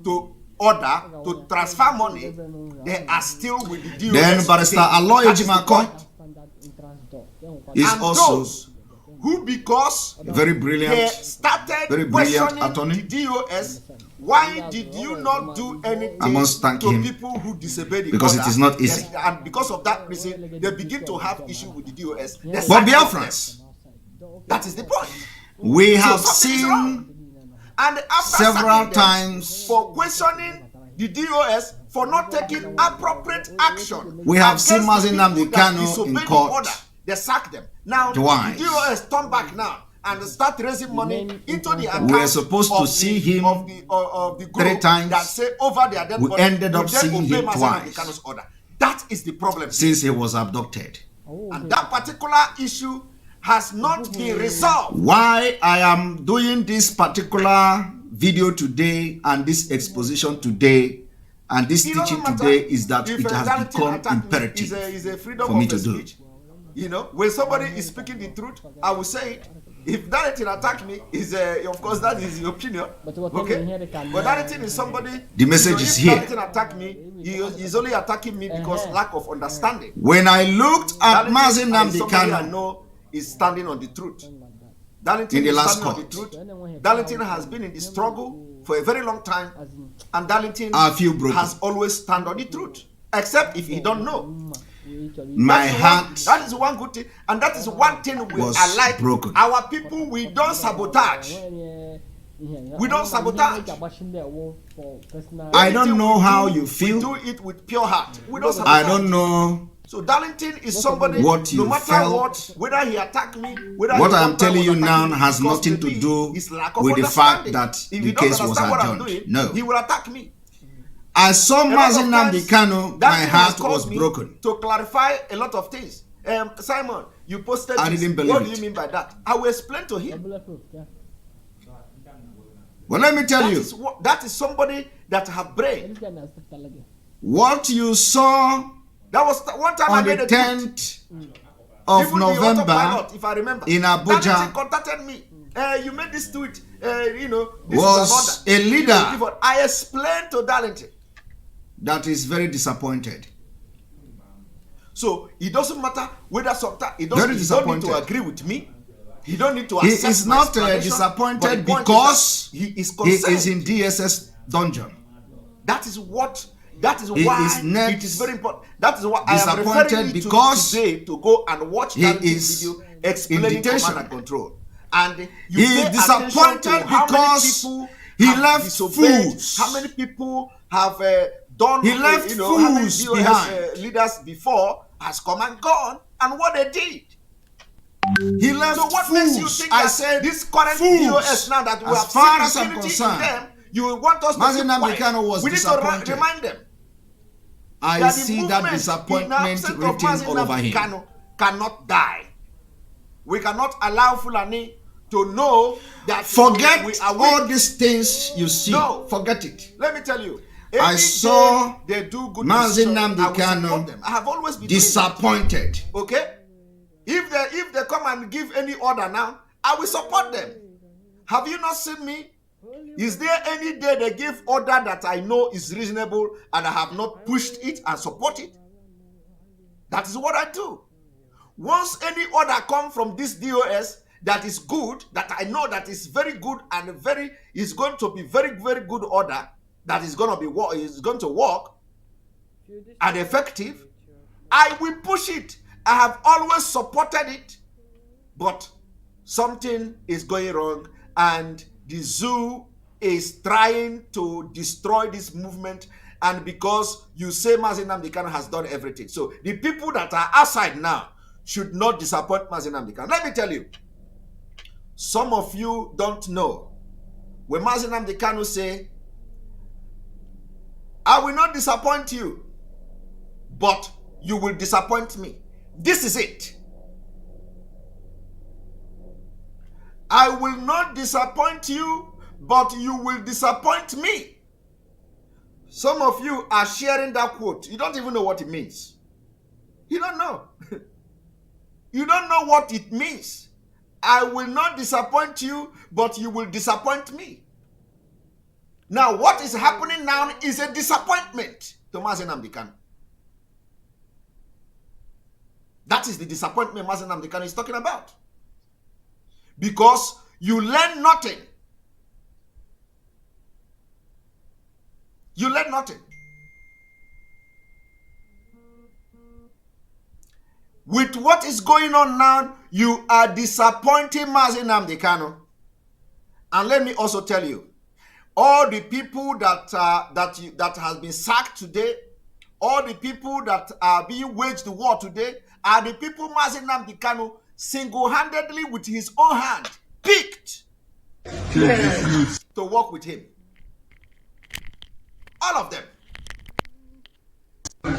To order to transfer money, they are still with the DOS. Then Barrister Aloy Ejimako is also who, because very brilliant, started attorney. The DOS, why did you not do anything to people who disobeyed the because order? It is not easy. Yes, and because of that reason, they begin to have issue with the DOS. But Biafrans, that is the point. We have seen and several times for questioning the DOS for not taking appropriate action. We have seen Mazi Nnamdi Kanu in court. Order. They sack them. Now twice. The DOS turn back now and start raising money into the account. We were supposed to see him of the group 3 times. That say over their dead we body. ended up seeing him twice. That is the problem. Since he was abducted. And that particular issue has not been resolved. Why I am doing this particular video today and this exposition today and this teaching today is that it has become imperative for me to do. You know, when somebody is speaking the truth, I will say it. If Darlington attack me, of course that is your opinion. Okay, but Darlington is somebody. The message is here. If Darlington attack me, he's only attacking me because lack of understanding. When I looked at Mazi Nnamdi Kanu, I know is standing on the truth. Darlington in the is last standing court. on the truth. Darlington has been in the struggle for a very long time, and Darlington has always stand on the truth, except if he don't know. My heart that is one good thing, and that is one thing I like. Broken. Our people, we don't sabotage. We don't sabotage. I don't know how you feel. We do it with pure heart. We don't sabotage. I don't know. So Darlington is somebody, what you no matter felt, what, whether he attacked me, whether what I am telling you now has nothing to do with the fact that the case was adjourned. No. He will attack me. I saw Mazi Nnamdi Kanu, my heart was broken. To clarify a lot of things. Simon, you posted I this. didn't believe What it. do you mean by that? I will explain to him. Well, let me tell you. That is somebody that have brain. What you saw that was one time on I made the 10th of November if I remember, in Abuja, Darlington contacted me. You made this tweet. You know, this was is a leader. I explained to Darlington that is very disappointed. So it doesn't matter whether sometimes he don't need to agree with me. He don't need to accept. He is not disappointed because he is in DSS dungeon. That is what. That is why it is very important. That is why I am referring you today to go and watch that video explaining command and control. And he is disappointed because he left fools. How many people have done? He left fools behind. Leaders before has come and gone, and what they did. He left so what fools. Makes you think I said this current DOS now that we as have far as seen I'm concerned, them, you want us Mazi to Nnamdi Kanu was we need disappointed. To remind them. I see that disappointment written all over him. Cannot die. We cannot allow Fulani to know that. Forget all these things you see. No, forget it. Let me tell you. I saw they do good Mazi Nnamdi Kanu I have always been disappointed. Okay. If they come and give any order now, I will support them. Have you not seen me? Is there any day they give order that I know is reasonable and I have not pushed it and support it? That is what I do. Once any order comes from this DOS that is good, that I know that is very good and is going to be very, very good order, that is going to work and effective, I will push it. I have always supported it, but something is going wrong, and the zoo is trying to destroy this movement. And because you say Mazi Nnamdi Kanu has done everything, so the people that are outside now should not disappoint Mazi Nnamdi Kanu. Let me tell you, some of you don't know. When Mazi Nnamdi Kanu say, I will not disappoint you, but you will disappoint me. This is it. I will not disappoint you, but you will disappoint me. Some of you are sharing that quote. You don't even know what it means. You don't know. You don't know what it means. I will not disappoint you, but you will disappoint me. Now, what is happening now is a disappointment to Mazi Nnamdi Kanu. That is the disappointment Mazi Nnamdi Kanu is talking about. Because you learn nothing. You learn nothing. With what is going on now, you are disappointing Mazi Nnamdi Kanu. And let me also tell you, all the people that has been sacked today, all the people that are being waged the war today, are the people Mazi Nnamdi Kanu single-handedly with his own hand picked to work with him. All of them. All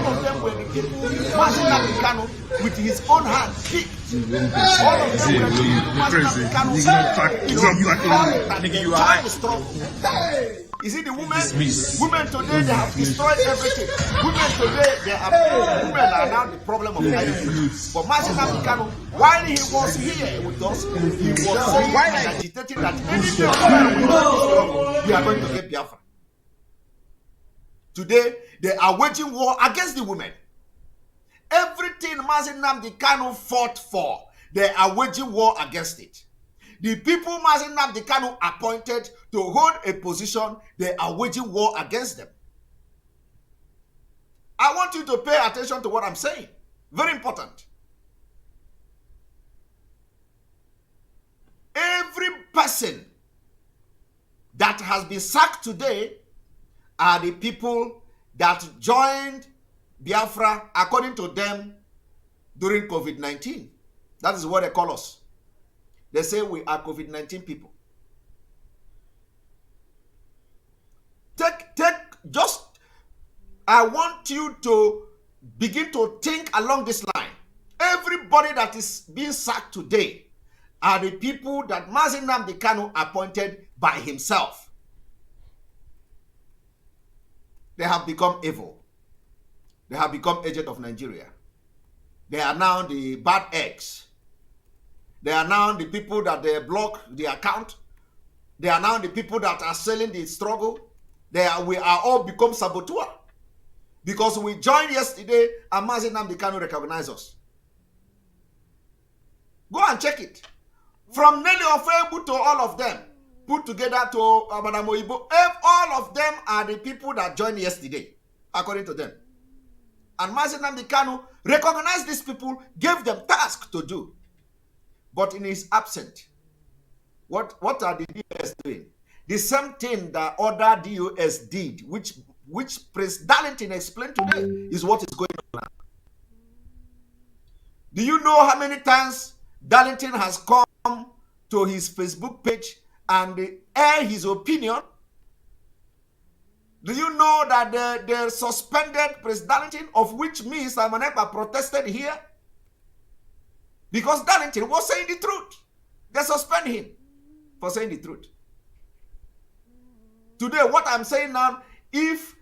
of them were the people Mazi Nnamdi Kanu with his own hand picked. All of them were the people Mazi Nnamdi Kanu joined the struggle. You see the women? Women today, they have destroyed everything. Women today, women are now the problem of everything. But Mazi Nnamdi Kanu, while he was here with us, he was saying and agitating that any day women will not struggle, we are going to get Biafra. Today, they are waging war against the women. Everything Mazi Nnamdi Kanu fought for, they are waging war against it. The people Mazi Nnamdi Kanu appointed to hold a position, they are waging war against them. I want you to pay attention to what I'm saying. Very important. Every person that has been sacked today are the people that joined Biafra, according to them, during COVID-19. That is what they call us. They say we are COVID-19 people. I want you to begin to think along this line. Everybody that is being sacked today are the people that Mazi Nnamdi Kanu appointed by himself. They have become evil. They have become agents of Nigeria. They are now the bad eggs. They are now the people that they block the account. They are now the people that are selling the struggle. We are all become saboteur. Because we joined yesterday and Mazi Nnamdi Kanu recognize us. Go and check it. From Nelly Ofebu to all of them, put together to Madam Oyibo, all of them are the people that joined yesterday, according to them. And Mazi Nnamdi Kanu recognized these people, gave them tasks to do. But in his absence, what are the DOS doing? The same thing that other DOS did, which Prince Darlington explained today, is what is going on now. Do you know how many times Darlington has come to his Facebook page and air his opinion? Do you know that they suspended Prince Darlington, of which me, Simon Ekpa, protested here? Because Darlington was saying the truth. They suspend him for saying the truth. Today, what I'm saying now, if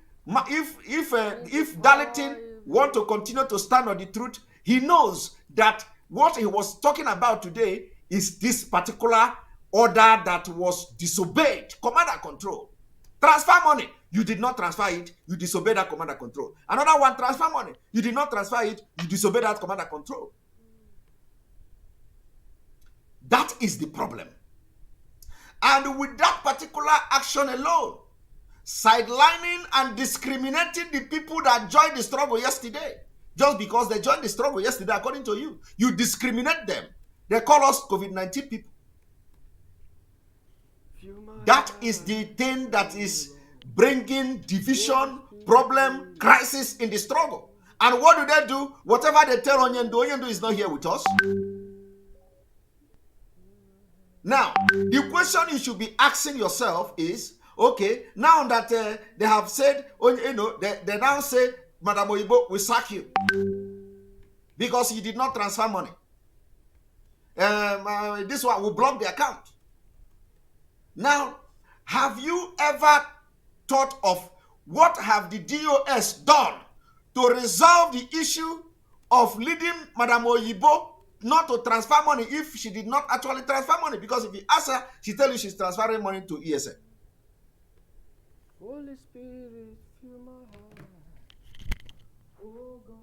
Darlington want to continue to stand on the truth, he knows that what he was talking about today is this particular order that was disobeyed, command and control. Transfer money, you did not transfer it, you disobeyed that command and control. Another one, transfer money, you did not transfer it, you disobeyed that command and control. That is the problem. And with that particular action alone, sidelining and discriminating the people that joined the struggle yesterday, just because they joined the struggle yesterday, according to you, you discriminate them. They call us COVID-19 people. That is the thing that is bringing division, problem, crisis in the struggle. And what do they do? Whatever they tell Onyendu is not here with us. Now, the question you should be asking yourself is, okay, now that they have said, they now say, Madam Oyibo, we sack you because you did not transfer money. This one will block the account. Now, have you ever thought of what have the DOS done to resolve the issue of leading Madam Oyibo not to transfer money if she did not actually transfer money? Because if you ask her, she tell you she's transferring money to ESN. Holy Spirit, fill my heart. Oh God.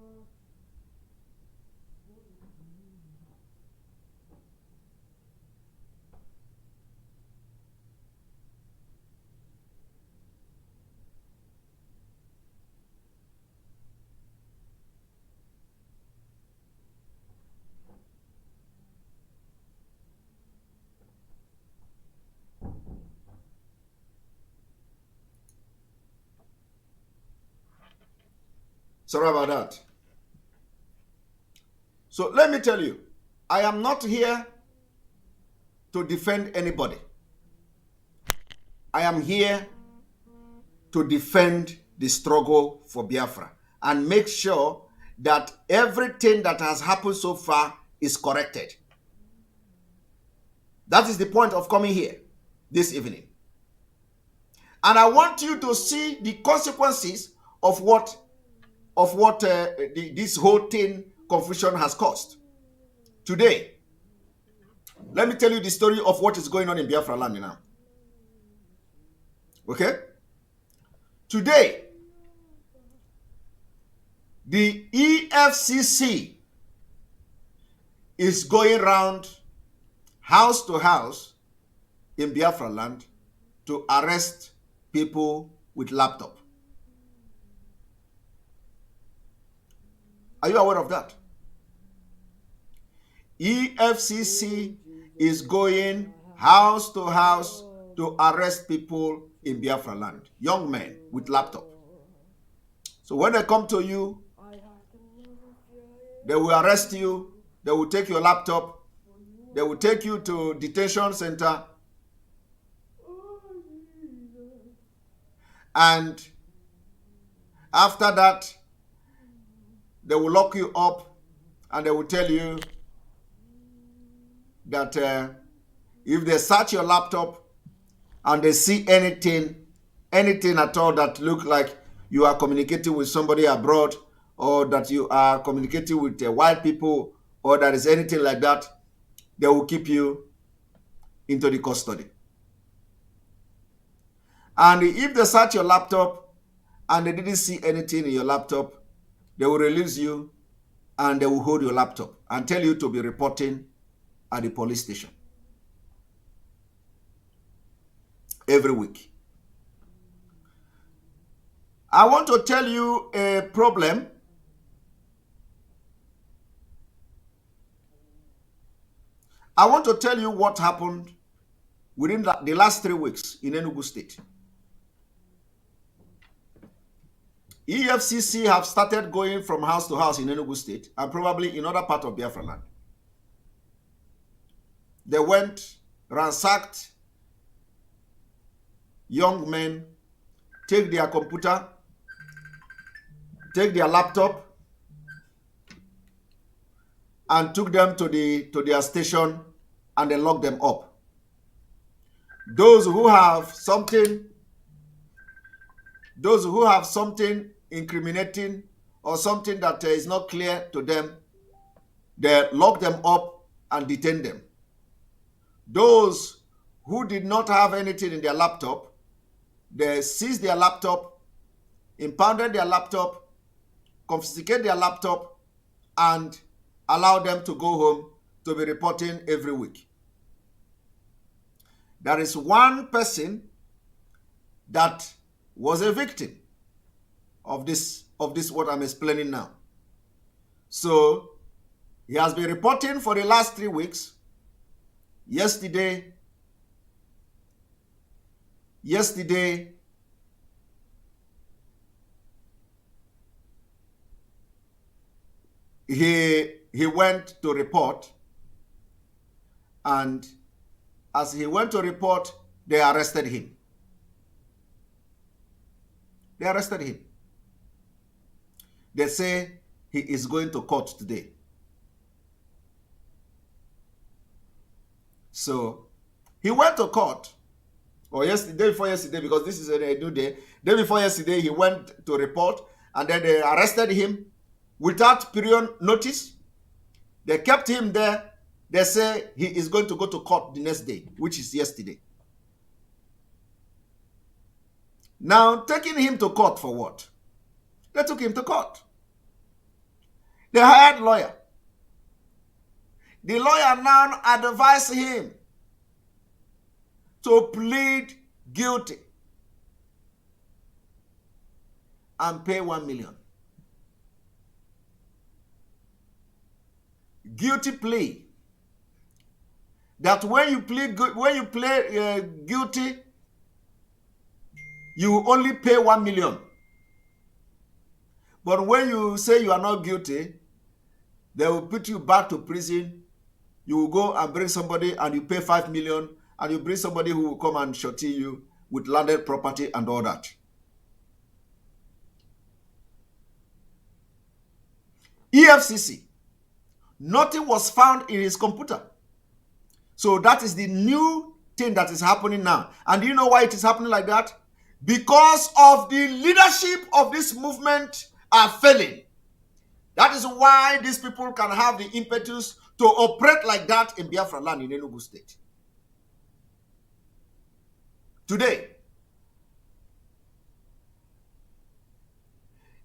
Sorry about that. So let me tell you, I am not here to defend anybody. I am here to defend the struggle for Biafra and make sure that everything that has happened so far is corrected. That is the point of coming here this evening. And I want you to see the consequences of what this whole thing, confusion, has caused. Today, let me tell you the story of what is going on in Biafra land now. Okay? Today, the EFCC is going around house to house in Biafra land to arrest people with laptop. Are you aware of that? EFCC is going house to house to arrest people in Biafra land, young men with laptop. So when they come to you, they will arrest you, they will take your laptop, they will take you to detention center, and after that, they will lock you up and they will tell you that if they search your laptop and they see anything at all that look like you are communicating with somebody abroad, or that you are communicating with white people, or that is anything like that, they will keep you into the custody. And if they search your laptop and they didn't see anything in your laptop, they will release you and they will hold your laptop and tell you to be reporting at the police station every week. I want to tell you a problem. I want to tell you what happened within the last 3 weeks in Enugu State. EFCC have started going from house to house in Enugu State and probably in other parts of Biafra land. They went, ransacked young men, take their computer, take their laptop, and took them to their station and they locked them up. Those who have something incriminating or something that is not clear to them, they lock them up and detain them. Those who did not have anything in their laptop, they seized their laptop, impounded their laptop, confiscate their laptop, and allow them to go home to be reporting every week. There is one person that was a victim of this what I'm explaining now. So he has been reporting for the last 3 weeks. Yesterday, he went to report, and as he went to report, they arrested him. They arrested him. They say he is going to court today. So he went to court, or day before yesterday, because this is a new day. Day before yesterday, he went to report, and then they arrested him without period notice. They kept him there. They say he is going to go to court the next day, which is yesterday. Now, taking him to court for what? They took him to court. They hired a lawyer. The lawyer now advised him to plead guilty and pay 1 million. Guilty plea. That when you plead guilty, you only pay 1 million. But when you say you are not guilty, they will put you back to prison. You will go and bring somebody and you pay 5 million, and you bring somebody who will come and shorty you with landed property and all that. EFCC. Nothing was found in his computer. So that is the new thing that is happening now. And do you know why it is happening like that? Because of the leadership of this movement are failing. That is why these people can have the impetus to operate like that in Biafra land in Enugu State. Today,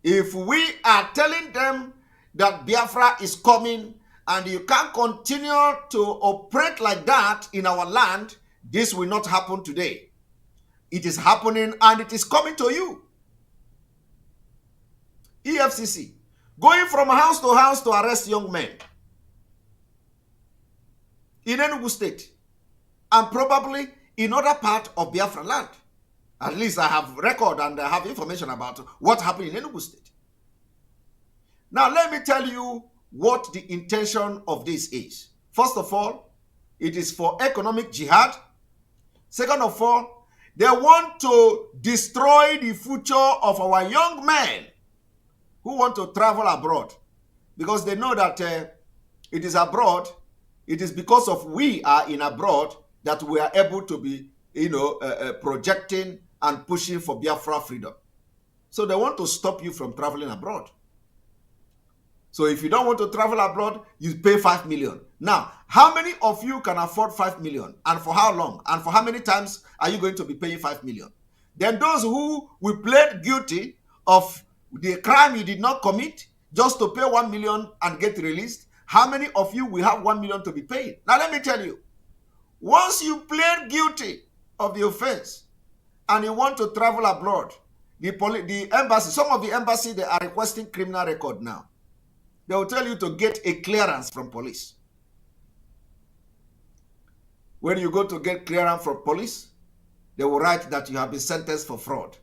if we are telling them that Biafra is coming and you can't continue to operate like that in our land, this will not happen today. It is happening and it is coming to you. EFCC, going from house to arrest young men in Enugu State and probably in other part of Biafra land. At least I have record and I have information about what happened in Enugu State. Now let me tell you what the intention of this is. First of all, it is for economic jihad. Second of all, they want to destroy the future of our young men who want to travel abroad, because they know that it is abroad. It is because of we are in abroad that we are able to be, projecting and pushing for Biafra freedom. So they want to stop you from traveling abroad. So if you don't want to travel abroad, you pay 5 million. Now, how many of you can afford 5 million? And for how long? And for how many times are you going to be paying 5 million? Then those who will plead guilty of the crime you did not commit just to pay 1 million and get released, how many of you will have 1 million to be paid? Now let me tell you, once you plead guilty of the offense and you want to travel abroad, the embassy, some of the embassy, they are requesting criminal record now. They will tell you to get a clearance from police. When you go to get clearance from police, they will write that you have been sentenced for fraud.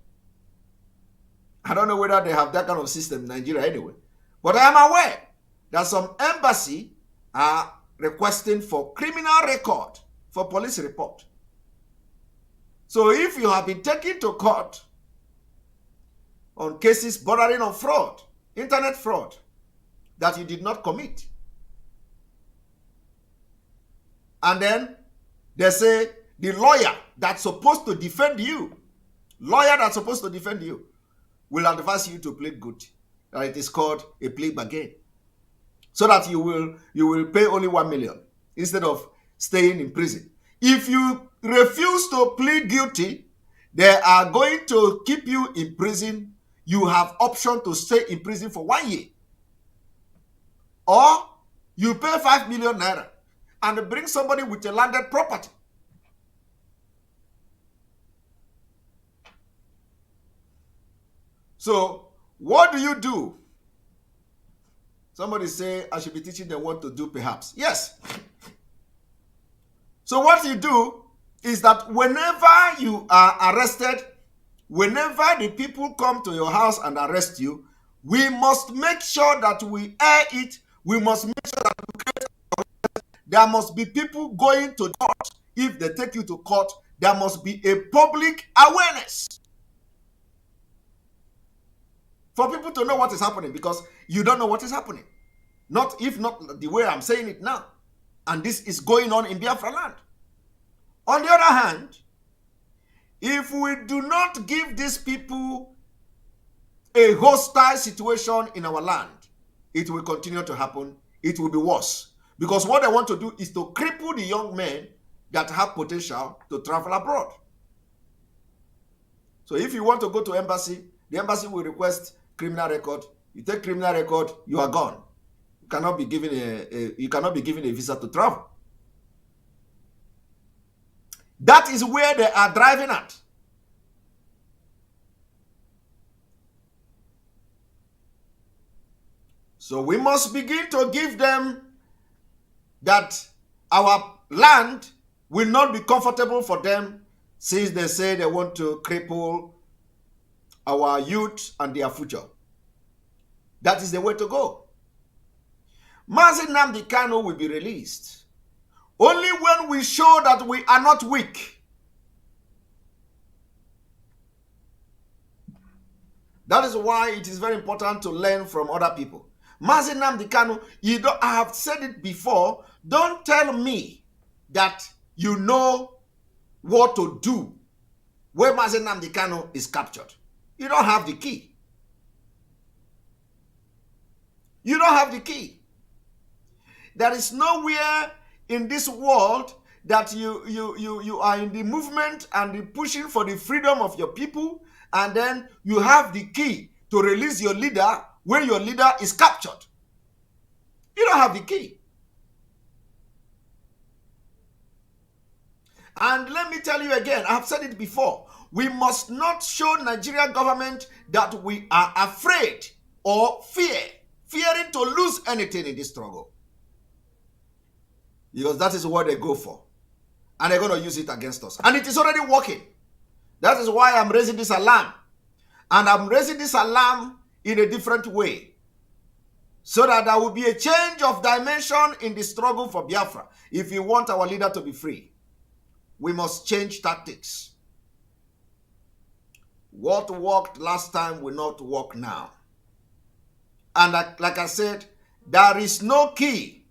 I don't know whether they have that kind of system in Nigeria anyway. But I am aware that some embassy are requesting for criminal record for police report. So if you have been taken to court on cases bordering on fraud, internet fraud, that you did not commit, and then they say the lawyer that's supposed to defend you will advise you to plead guilty. It is called a plea bargain. So that you will pay only 1 million instead of staying in prison. If you refuse to plead guilty, they are going to keep you in prison. You have option to stay in prison for 1 year. Or you pay 5 million naira and bring somebody with a landed property. So what do you do? Somebody say, I should be teaching them what to do perhaps. Yes. So what you do is that whenever you are arrested, whenever the people come to your house and arrest you, we must make sure that we air it. We must make sure that we create. There must be people going to court. If they take you to court, there must be a public awareness for people to know what is happening, because you don't know what is happening. Not if not the way I'm saying it now. And this is going on in Biafra land. On the other hand, if we do not give these people a hostile situation in our land, it will continue to happen. It will be worse. Because what they want to do is to cripple the young men that have potential to travel abroad. So if you want to go to embassy, the embassy will request criminal record. You take criminal record, you are gone. You cannot be given a visa to travel. That is where they are driving at. So we must begin to give them that our land will not be comfortable for them, since they say they want to cripple our youth and their future. That is the way to go. Mazi Nnamdi Kanu will be released only when we show that we are not weak. That is why it is very important to learn from other people. Mazi Nnamdi Kanu, I have said it before, don't tell me that you know what to do when Mazi Nnamdi Kanu is captured. You don't have the key. You don't have the key. There is nowhere in this world that you are in the movement and the pushing for the freedom of your people, and then you have the key to release your leader when your leader is captured. You don't have the key. And let me tell you again, I have said it before, we must not show Nigerian government that we are afraid or fearing to lose anything in this struggle. Because that is what they go for. And they're going to use it against us. And it is already working. That is why I'm raising this alarm. And I'm raising this alarm in a different way, so that there will be a change of dimension in the struggle for Biafra. If we want our leader to be free, we must change tactics. What worked last time will not work now. And like I said, there is no key.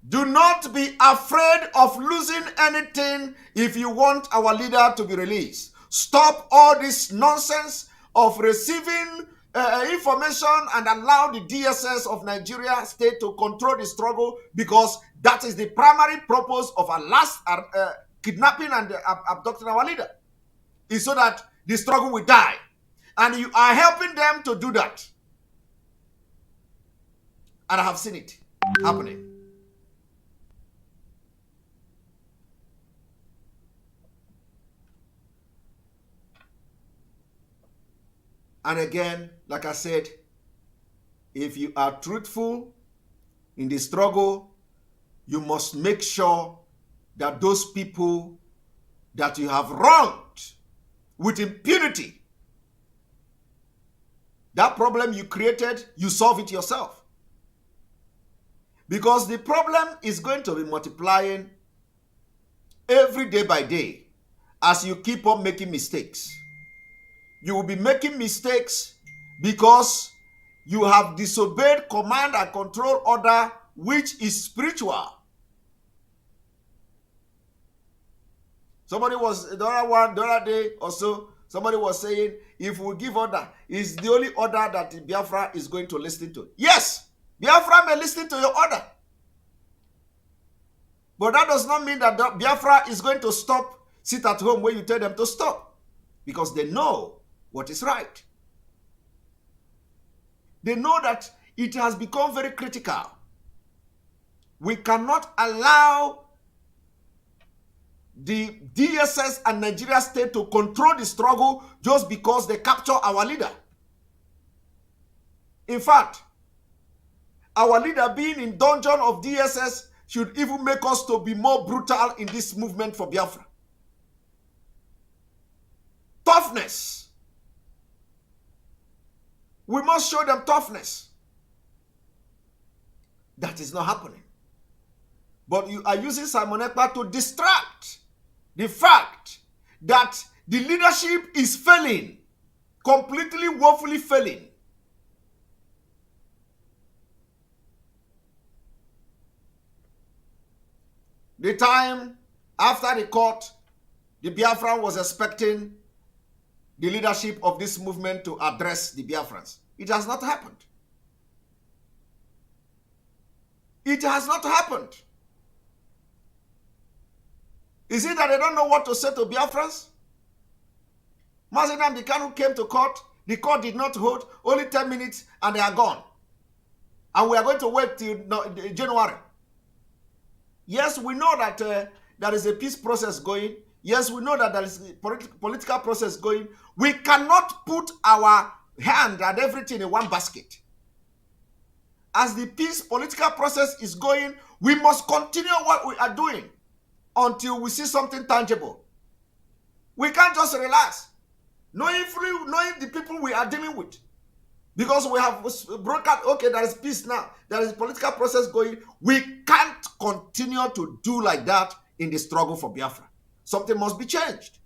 Do not be afraid of losing anything if you want our leader to be released. Stop all this nonsense of receiving information and allow the DSS of Nigeria state to control the struggle, because that is the primary purpose of our last kidnapping and abducting our leader, is so that the struggle will die. And you are helping them to do that. And I have seen it happening. And again, like I said, if you are truthful in the struggle, you must make sure that those people that you have wronged with impunity, that problem you created, you solve it yourself. Because the problem is going to be multiplying every day by day as you keep on making mistakes. You will be making mistakes because you have disobeyed command and control order, which is spiritual. Somebody was the other day or so Somebody was saying, if we give order, it's the only order that Biafra is going to listen to. Yes, Biafra may listen to your order. But that does not mean that Biafra is going to stop, sit at home when you tell them to stop. Because they know what is right. They know that it has become very critical. We cannot allow the DSS and Nigeria state to control the struggle just because they capture our leader. In fact, our leader being in dungeon of DSS should even make us to be more brutal in this movement for Biafra. Toughness. We must show them toughness. That is not happening. But you are using Simon Ekpa to distract the fact that the leadership is failing, completely woefully failing. The time after the court, the Biafran was expecting the leadership of this movement to address the Biafrans. It has not happened. It has not happened. Is it that they don't know what to say to Biafrans? Mazi Nnamdi Kanu came to court. The court did not hold. Only 10 minutes and they are gone. And we are going to wait till January. Yes, we know that there is a peace process going. Yes, we know that there is a political process going. We cannot put our hand and everything in one basket. As the peace political process is going, we must continue what we are doing until we see something tangible. We can't just relax, knowing the people we are dealing with. Because we have broke out, okay, there is peace now. There is a political process going. We can't continue to do like that in the struggle for Biafra. Something must be changed.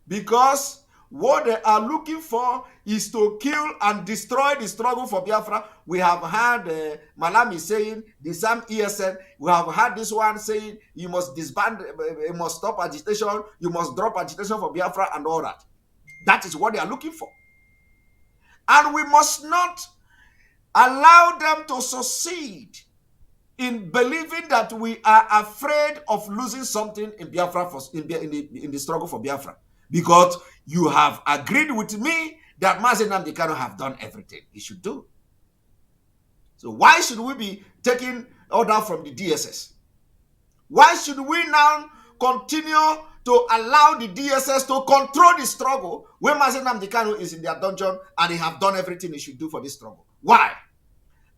Because what they are looking for is to kill and destroy the struggle for Biafra. We have had Malami saying, the Sam ESN. We have had this one saying, you must disband, you must stop agitation, you must drop agitation for Biafra and all that. That is what they are looking for. And we must not allow them to succeed in believing that we are afraid of losing something in Biafra in the struggle for Biafra. Because you have agreed with me that Mazi Nnamdi Kanu have done everything he should do. So why should we be taking order from the DSS? Why should we now continue to allow the DSS to control the struggle when Mazi Nnamdi Kanu is in their dungeon and they have done everything he should do for this struggle? Why?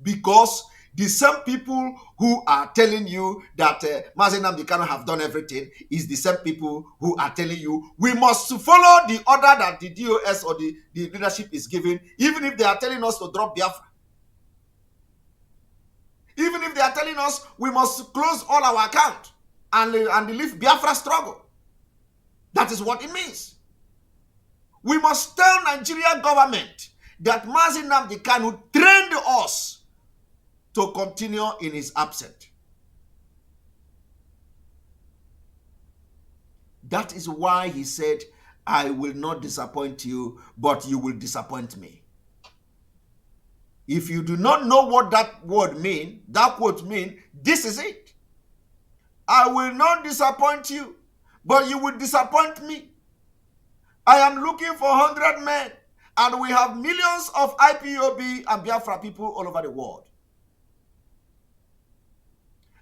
Because the same people who are telling you that Mazi Nnamdi Kanu have done everything is the same people who are telling you we must follow the order that the DOS or the leadership is giving, even if they are telling us to drop Biafra. Even if they are telling us we must close all our accounts and leave Biafra struggle. That is what it means. We must tell Nigerian government that Mazi Nnamdi Kanu trained us to continue in his absence. That is why he said, I will not disappoint you, but you will disappoint me. If you do not know what that word means, that quote means, this is it. I will not disappoint you, but you will disappoint me. I am looking for 100 men, and we have millions of IPOB and Biafra people all over the world.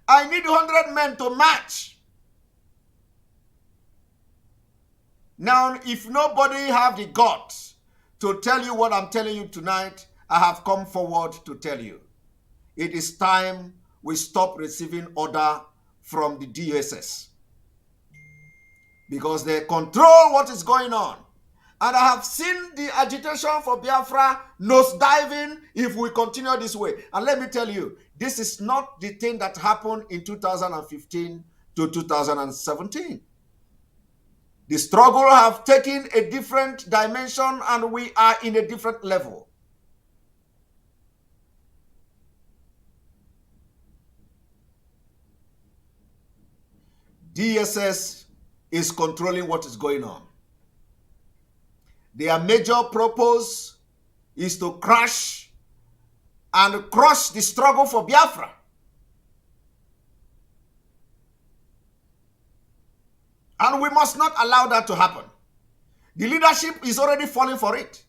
I need 100 men to match. Now, if nobody have the guts to tell you what I'm telling you tonight, I have come forward to tell you. It is time we stop receiving order from the DSS. Because they control what is going on. And I have seen the agitation for Biafra nosediving if we continue this way. And let me tell you, this is not the thing that happened in 2015 to 2017. The struggle have taken a different dimension and we are in a different level. DSS is controlling what is going on. Their major purpose is to crush and crush the struggle for Biafra. And we must not allow that to happen. The leadership is already falling for it.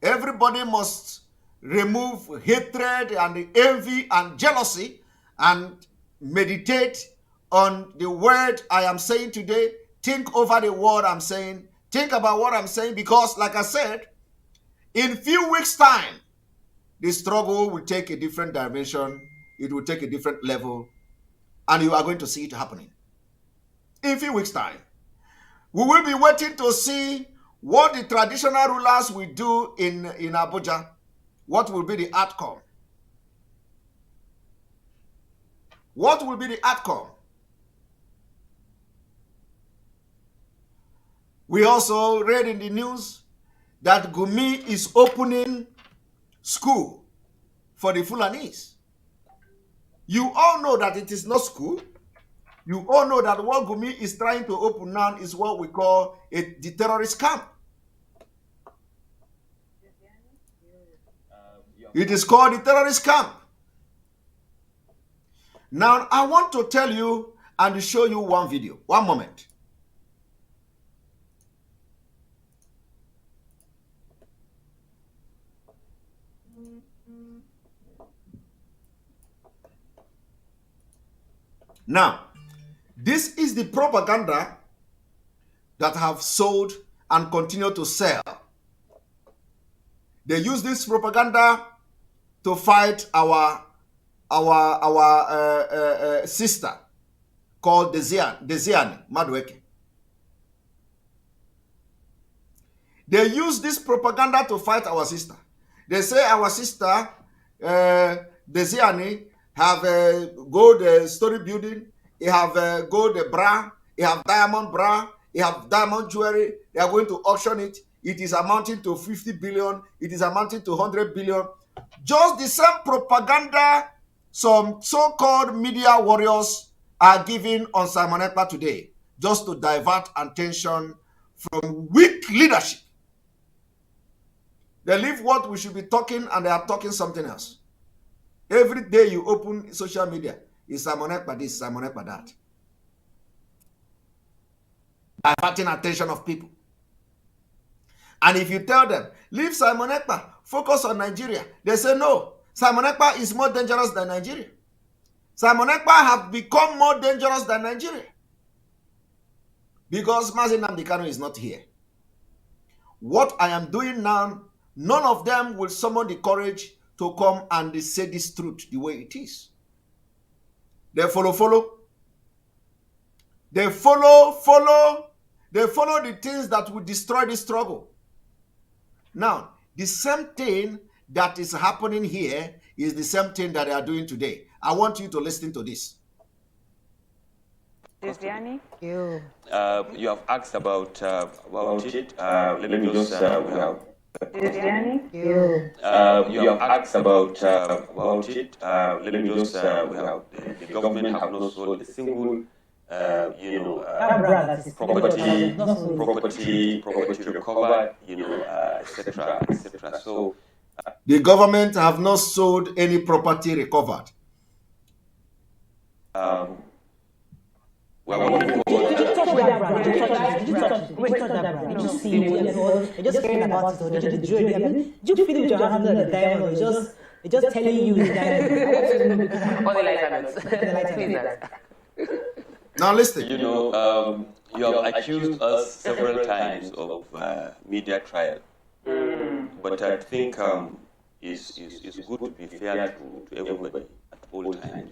Everybody must remove hatred and envy and jealousy and meditate on the word I am saying today. Think over the word I'm saying. Think about what I'm saying, because like I said, in few weeks' time, the struggle will take a different dimension. It will take a different level, and you are going to see it happening. In a few weeks' time, we will be waiting to see what the traditional rulers will do in Abuja. What will be the outcome? What will be the outcome? We also read in the news that Gumi is opening school for the Fulanis. You all know that it is not school. You all know that what Gumi is trying to open now is what we call the terrorist camp. It is called the terrorist camp. Now, I want to tell you and show you one video. One moment. Now, this is the propaganda that have sold and continue to sell. They use this propaganda to fight our sister called Desiani Madueke. They use this propaganda to fight our sister. They say our sister Desiani have a gold story building, he have a gold bra, he have diamond bra, he have diamond jewelry. They are going to auction it. It is amounting to 50 billion. It is amounting to 100 billion. Just the same propaganda some so-called media warriors are giving on Simon Ekpa today, just to divert attention from weak leadership. They leave what we should be talking and they are talking something else. Every day you open social media, is Simon Ekpa this, Simon Ekpa that. Diverting attention of people. And if you tell them, leave Simon Ekpa, focus on Nigeria, they say no. Simon Ekpa is more dangerous than Nigeria. Simon Ekpa have become more dangerous than Nigeria. Because Mazi Nnamdi Kanu is not here. What I am doing now, none of them will summon the courage to come and say this truth the way it is. They follow. They follow the things that will destroy the struggle. Now, the same thing that is happening here is the same thing that they are doing today. I want you to listen to this. You have asked about it. Let me just you have asked about it. Let me just the government have not sold a single property recovered, etc., etc. So the government have not sold any property recovered. Did you talk with that brand? Did you talk to that brand? Did you see it? Just hearing about it, or did you feel it with your hands on the diamond, or just telling you the diamond? All the light Now listen. You have accused us several times of media trial, but I think it's good to be fair to everybody at all times.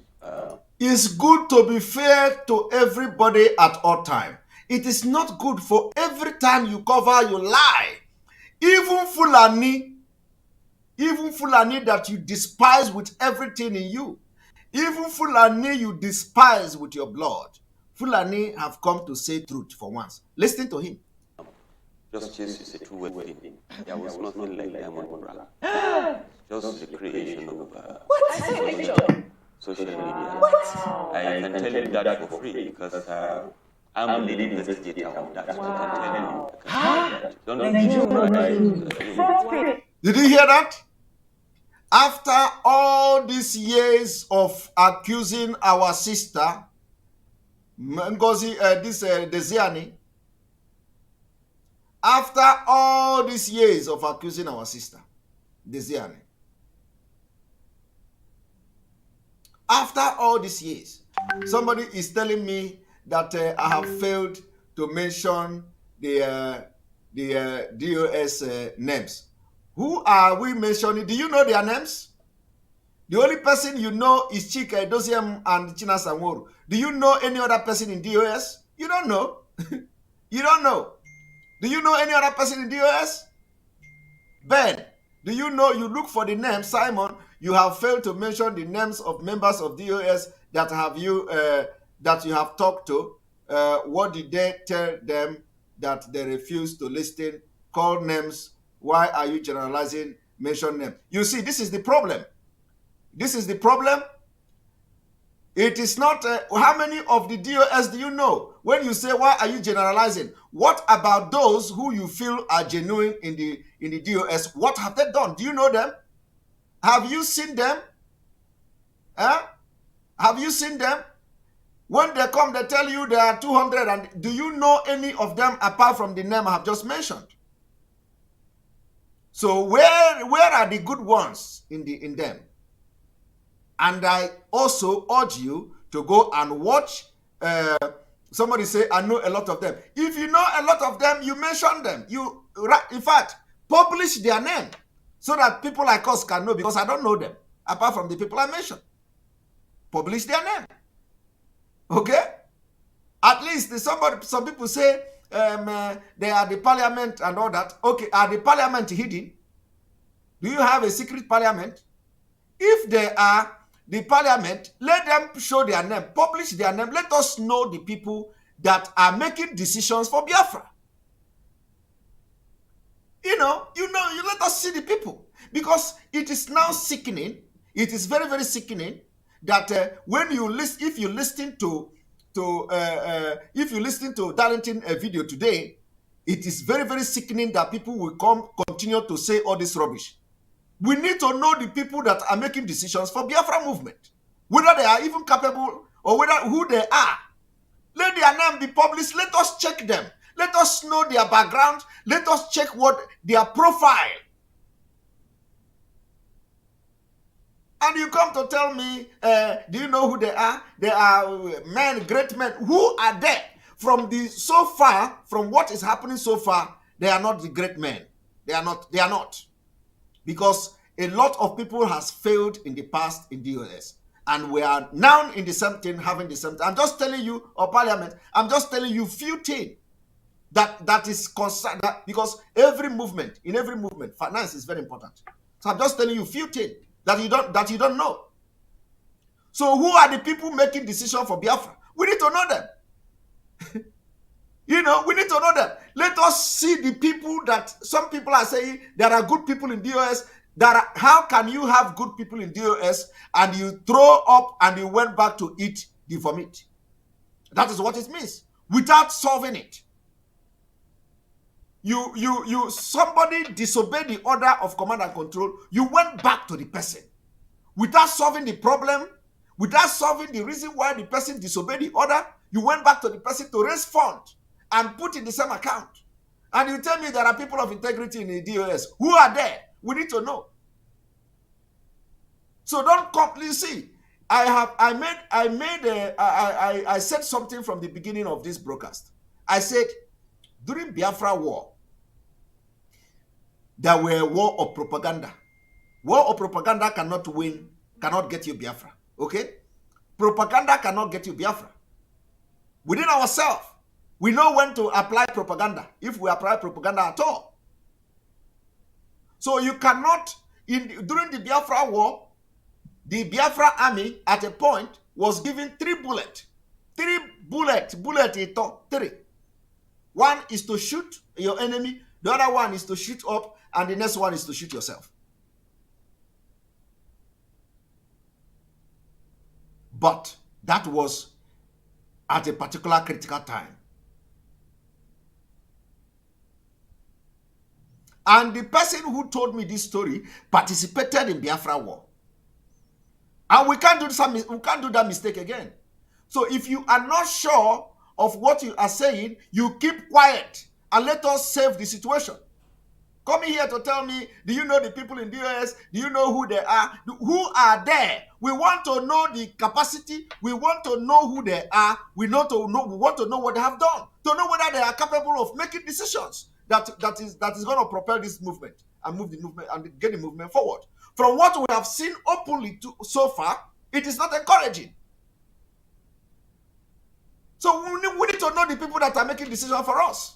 It's good to be fair to everybody at all time. It is not good for every time you cover, you lie. Even Fulani that you despise with everything in you, even Fulani you despise with your blood, Fulani have come to say truth for once. Listen to him. justice is a two-way thing. There was nothing like diamond rap. Just the creation of social media. I can tell you that for free because I'm the lead investigator on that. I can tell you. Did you hear that? After all these years of accusing our sister, Ngozi, Desiani, after all these years of accusing our sister, Desiani, after all these years, somebody is telling me that I have failed to mention the DOS names. Who are we mentioning? Do you know their names? The only person you know is Chika Edoziem and China Sanworu. Do you know any other person in DOS? You don't know. You don't know. Do you know any other person in DOS? Ben, do you know? You look for the name, Simon. You have failed to mention the names of members of DOS that you have talked to. What did they tell them that they refused to listen? Call names. Why are you generalizing? Mention them. You see, this is the problem. This is the problem. It is not how many of the DOS do you know? When you say why are you generalizing? What about those who you feel are genuine in the DOS? What have they done? Do you know them? Have you seen them? Huh? Have you seen them? When they come, they tell you there are 200. And do you know any of them apart from the name I have just mentioned? So where are the good ones in them? And I also urge you to go and watch. Somebody say, I know a lot of them. If you know a lot of them, you mention them. You, in fact, publish their name so that people like us can know, because I don't know them apart from the people I mentioned. Publish their name. Okay? At least some people say they are the parliament and all that. Okay, are the parliament hidden? Do you have a secret parliament? If they are the parliament, let them show their name, publish their name. Let us know the people that are making decisions for Biafra. You let us see the people, because it is now sickening. It is very, very sickening that when you listen, if you listen to Darlington video today, it is very, very sickening that people will continue to say all this rubbish. We need to know the people that are making decisions for Biafra movement, whether they are even capable or who they are. Let their name be published. Let us check them. Let us know their background. Let us check what their profile. And you come to tell me, do you know who they are? They are men, great men. Who are they? From what is happening so far, they are not the great men. They are not. Because a lot of people has failed in the past in DOS. And we are now in the same thing, having the same thing. I'm just telling you, or parliament, I'm just telling you few things that is concerned, because in every movement, finance is very important. So I'm just telling you few things that you don't know. So who are the people making decisions for Biafra? We need to know them. We need to know them. Let us see the people that some people are saying there are good people in DOS. How can you have good people in DOS and you throw up and you went back to eat the vomit? That is what it means. Without solving it. Somebody disobeyed the order of command and control. You went back to the person without solving the problem, without solving the reason why the person disobeyed the order. You went back to the person to raise funds and put in the same account. And you tell me there are people of integrity in the DOS. Who are there? We need to know. So don't completely see. I said something from the beginning of this broadcast. I said during Biafra war, there were war of propaganda. War of propaganda cannot get you Biafra. Okay? Propaganda cannot get you Biafra. Within ourselves, we know when to apply propaganda, if we apply propaganda at all. So you cannot, during the Biafra war, the Biafra army at a point was given 3 bullets. 3 bullets, bullet ito, 3. One is to shoot your enemy, the other one is to shoot up, and the next one is to shoot yourself. But that was at a particular critical time. And the person who told me this story participated in Biafra War. And we can't do that mistake again. So if you are not sure of what you are saying, you keep quiet and let us save the situation. Coming here to tell me, do you know the people in the US? Do you know who they are? Who are there? We want to know the capacity. We want to know who they are. We want to know what they have done. To know whether they are capable of making decisions that is going to propel this movement and move the movement and get the movement forward. From what we have seen openly so far, it is not encouraging. So we need to know the people that are making decisions for us.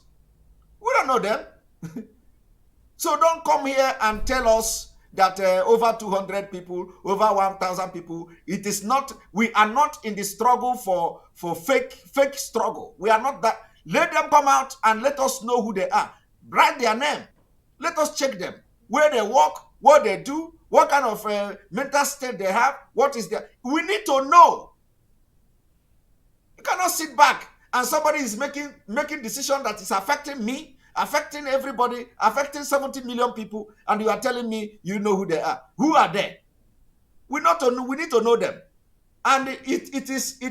We don't know them. So don't come here and tell us that over 200 people, over 1,000 people, it is not, we are not in the struggle for fake struggle. We are not that. Let them come out and let us know who they are. Write their name. Let us check them. Where they work, what they do, what kind of mental state they have, what is their... We need to know. You cannot sit back and somebody is making decision that is affecting me, affecting everybody, affecting 70 million people, and you are telling me you know who they are. Who are they? We need to know them. And it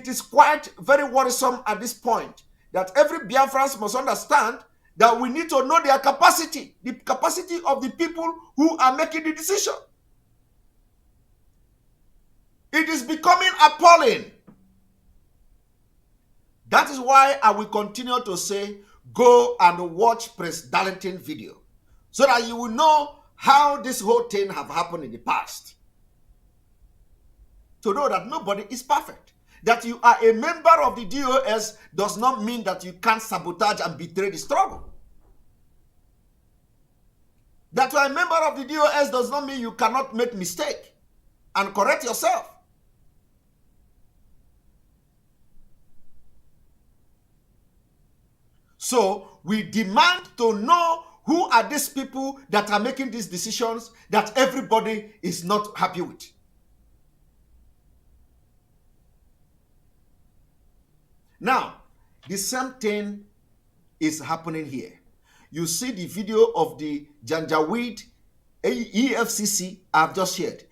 is quite very worrisome at this point that every Biafran must understand that we need to know their capacity, the capacity of the people who are making the decision. It is becoming appalling. That is why I will continue to say, go and watch Prince Darlington video so that you will know how this whole thing have happened in the past. To know that nobody is perfect. That you are a member of the DOS does not mean that you can't sabotage and betray the struggle. That you are a member of the DOS does not mean you cannot make mistake and correct yourself. So we demand to know who are these people that are making these decisions that everybody is not happy with. Now, the same thing is happening here. You see the video of the Janjaweed EFCC I've just shared.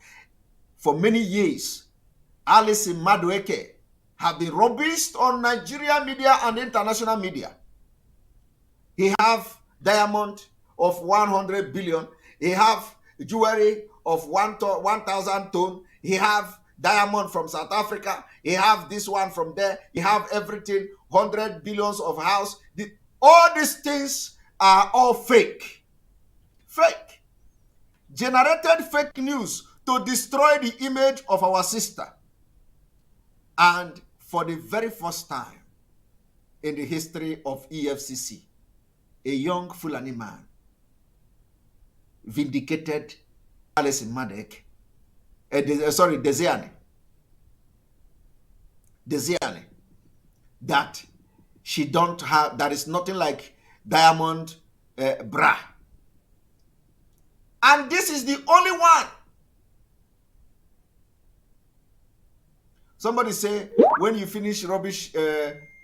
For many years, Alice Madueke have been rubbished on Nigerian media and international media. He have diamond of 100 billion. He have jewelry of 1,000 ton. He have diamond from South Africa. He have this one from there. He have everything, 100 billions of house. All these things are all fake. Fake. Generated fake news to destroy the image of our sister. And for the very first time in the history of EFCC, a young Fulani man vindicated Alice Madek, Desiane, that she don't have, that is nothing like diamond bra. And this is the only one. Somebody say, when you finish rubbish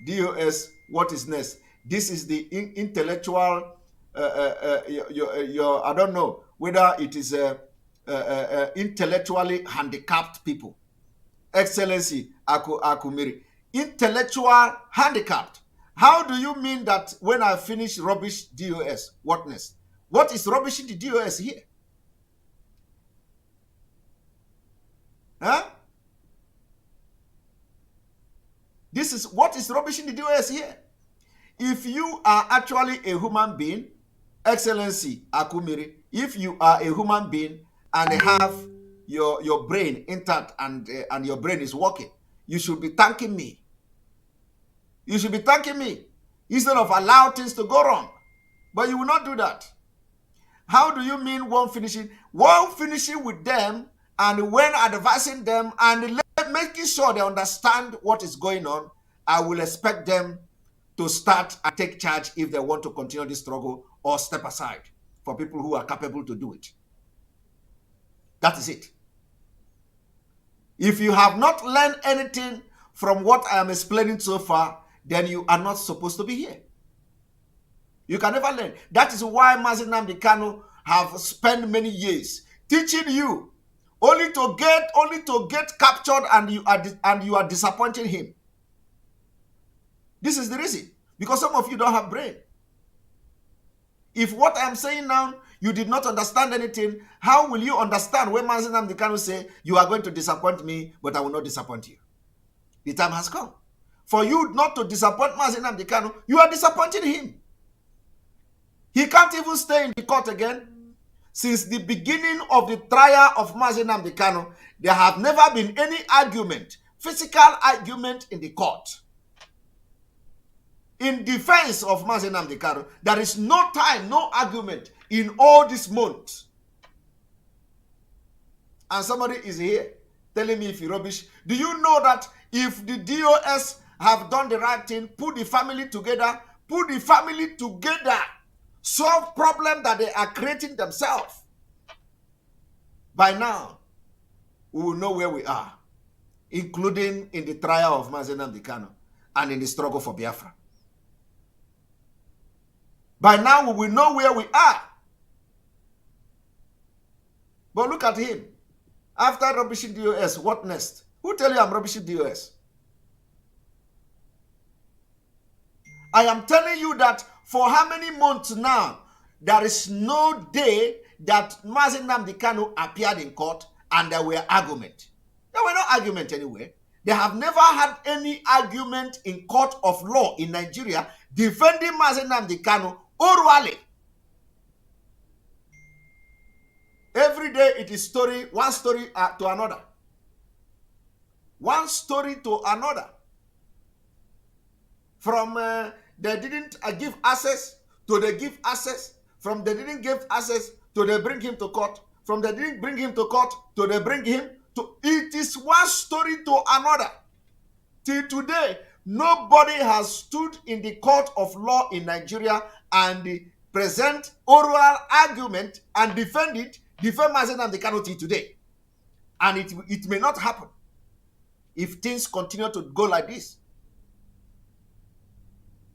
DOS, what is next? This is the intellectual, I don't know whether it is intellectually handicapped people. Excellency, Akumiri. Intellectual handicapped. How do you mean that when I finish rubbish DOS, what next? What is rubbish in the DOS here? Huh? This is what is rubbish in the DOS here. If you are actually a human being, Excellency Akumiri, if you are a human being and have your brain intact and your brain is working, you should be thanking me. You should be thanking me instead of allow things to go wrong. But you will not do that. How do you mean one finishing? One finishing with them and when advising them and making sure they understand what is going on, I will expect them to start and take charge if they want to continue this struggle, or step aside for people who are capable to do it. That is it. If you have not learned anything from what I am explaining so far, then you are not supposed to be here. You can never learn. That is why Mazi Nnamdi Kanu have spent many years teaching you, only to get captured, and you are disappointing him. This is the reason. Because some of you don't have brain. If what I am saying now, you did not understand anything, how will you understand when Mazi Nnamdi Kanu say, you are going to disappoint me, but I will not disappoint you? The time has come. For you not to disappoint Mazi Nnamdi Kanu, you are disappointing him. He can't even stay in the court again. Since the beginning of the trial of Mazi Nnamdi Kanu, there have never been any argument, physical argument in the court. In defense of Mazi Nnamdi Kanu, there is no time, no argument in all this month. And somebody is here telling me if you rubbish. Do you know that if the DOS have done the right thing, put the family together, solve problem that they are creating themselves, by now, we will know where we are, including in the trial of Mazi Nnamdi Kanu and in the struggle for Biafra. By now, we will know where we are. But look at him. After rubbishing DOS, what next? Who tell you I'm rubbishing DOS? I am telling you that for how many months now, there is no day that Mazi Nnamdi Kanu appeared in court and there were arguments. There were no argument anyway. They have never had any argument in court of law in Nigeria defending Mazi Nnamdi Kanu orally. Every day it is one story to another. One story to another. From they didn't give access to they give access. From they didn't give access to they bring him to court. From they didn't bring him to court to they bring him to. It is one story to another. Till today, nobody has stood in the court of law in Nigeria and present oral argument and defend Mazi Nnamdi Kanu till today. And it may not happen if things continue to go like this.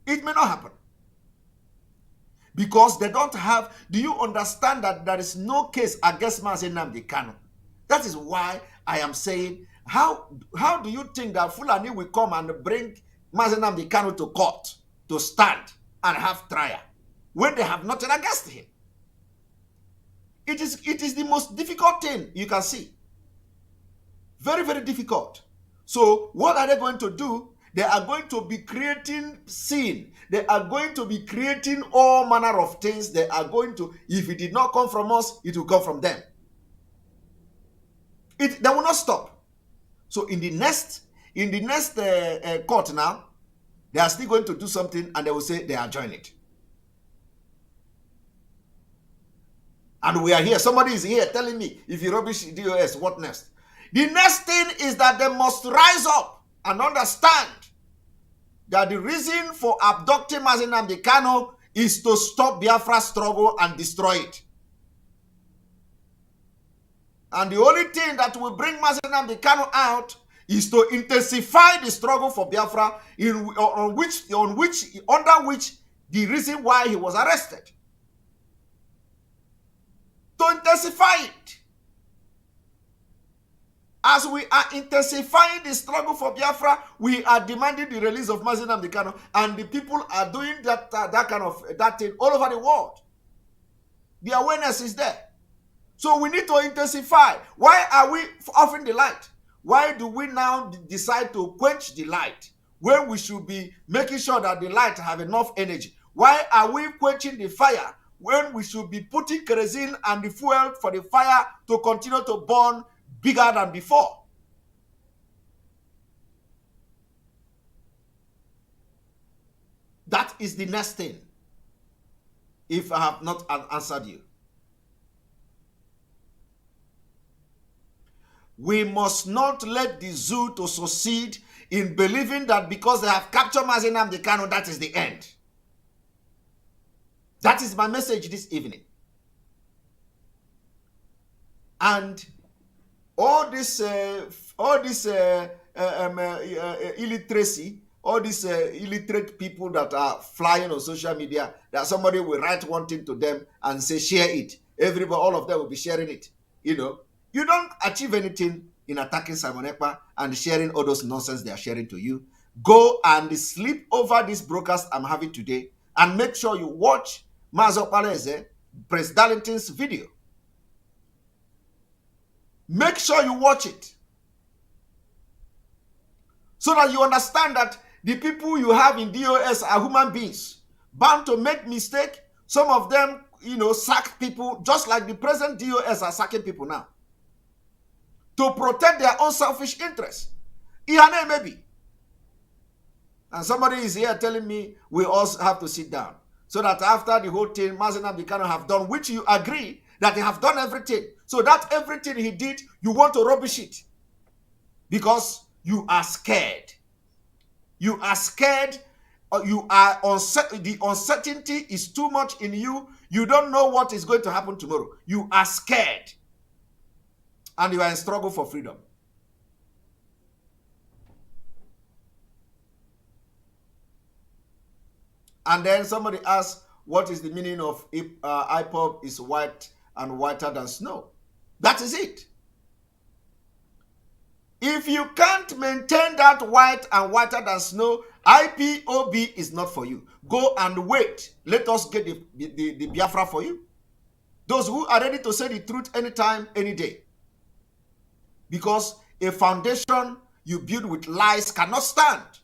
It may not happen. Because they don't have, do you understand that there is no case against Mazi Nnamdi Kanu? That is why I am saying, how do you think that Fulani will come and bring Mazi Nnamdi Kanu to court to stand and have trial when they have nothing against him? It is the most difficult thing you can see. Very, very difficult. So what are they going to do? They are going to be creating sin. They are going to be creating all manner of things. They are going to, if it did not come from us, it will come from them. They will not stop. So in the next court now, they are still going to do something and they will say they are joining it. And we are here. Somebody is here telling me, if you rubbish DOS, what next? The next thing is that they must rise up and understand that the reason for abducting Mazi Nnamdi Kanu is to stop Biafra's struggle and destroy it. And the only thing that will bring Mazi Nnamdi Kanu out is to intensify the struggle for Biafra, under which the reason why he was arrested. To intensify it. As we are intensifying the struggle for Biafra, we are demanding the release of Mazi Nnamdi Kanu, and the people are doing that thing all over the world. The awareness is there. So we need to intensify. Why are we offering the light? Why do we now decide to quench the light when we should be making sure that the light have enough energy? Why are we quenching the fire when we should be putting kerosene and the fuel for the fire to continue to burn bigger than before? That is the next thing, if I have not answered you. We must not let the zoo to succeed in believing that because they have captured Mazi Nnamdi Kanu, that is the end. That is my message this evening. And all this illiteracy, all these illiterate people that are flying on social media, that somebody will write one thing to them and say, share it. Everybody, all of them will be sharing it. You know, you don't achieve anything in attacking Simon Ekpa and sharing all those nonsense they are sharing to you. Go and sleep over this broadcast I'm having today and make sure you watch Mazi Paleze, Prince Darlington's video. Make sure you watch it so that you understand that the people you have in DOS are human beings, bound to make mistakes. Some of them, you know, sack people, just like the present DOS are sacking people now, to protect their own selfish interests. Maybe. And somebody is here telling me we also have to sit down, so that after the whole thing, Mazi Nnamdi Kanu have done, which you agree that they have done everything. So that everything he did, you want to rubbish it. Because you are scared. You are scared. You are the uncertainty is too much in you. You don't know what is going to happen tomorrow. You are scared. And you are in struggle for freedom. And then somebody asks, what is the meaning of IPOB is white and whiter than snow? That is it. If you can't maintain that white and whiter than snow, IPOB is not for you. Go and wait. Let us get the Biafra for you. Those who are ready to say the truth anytime, any day. Because a foundation you build with lies cannot stand.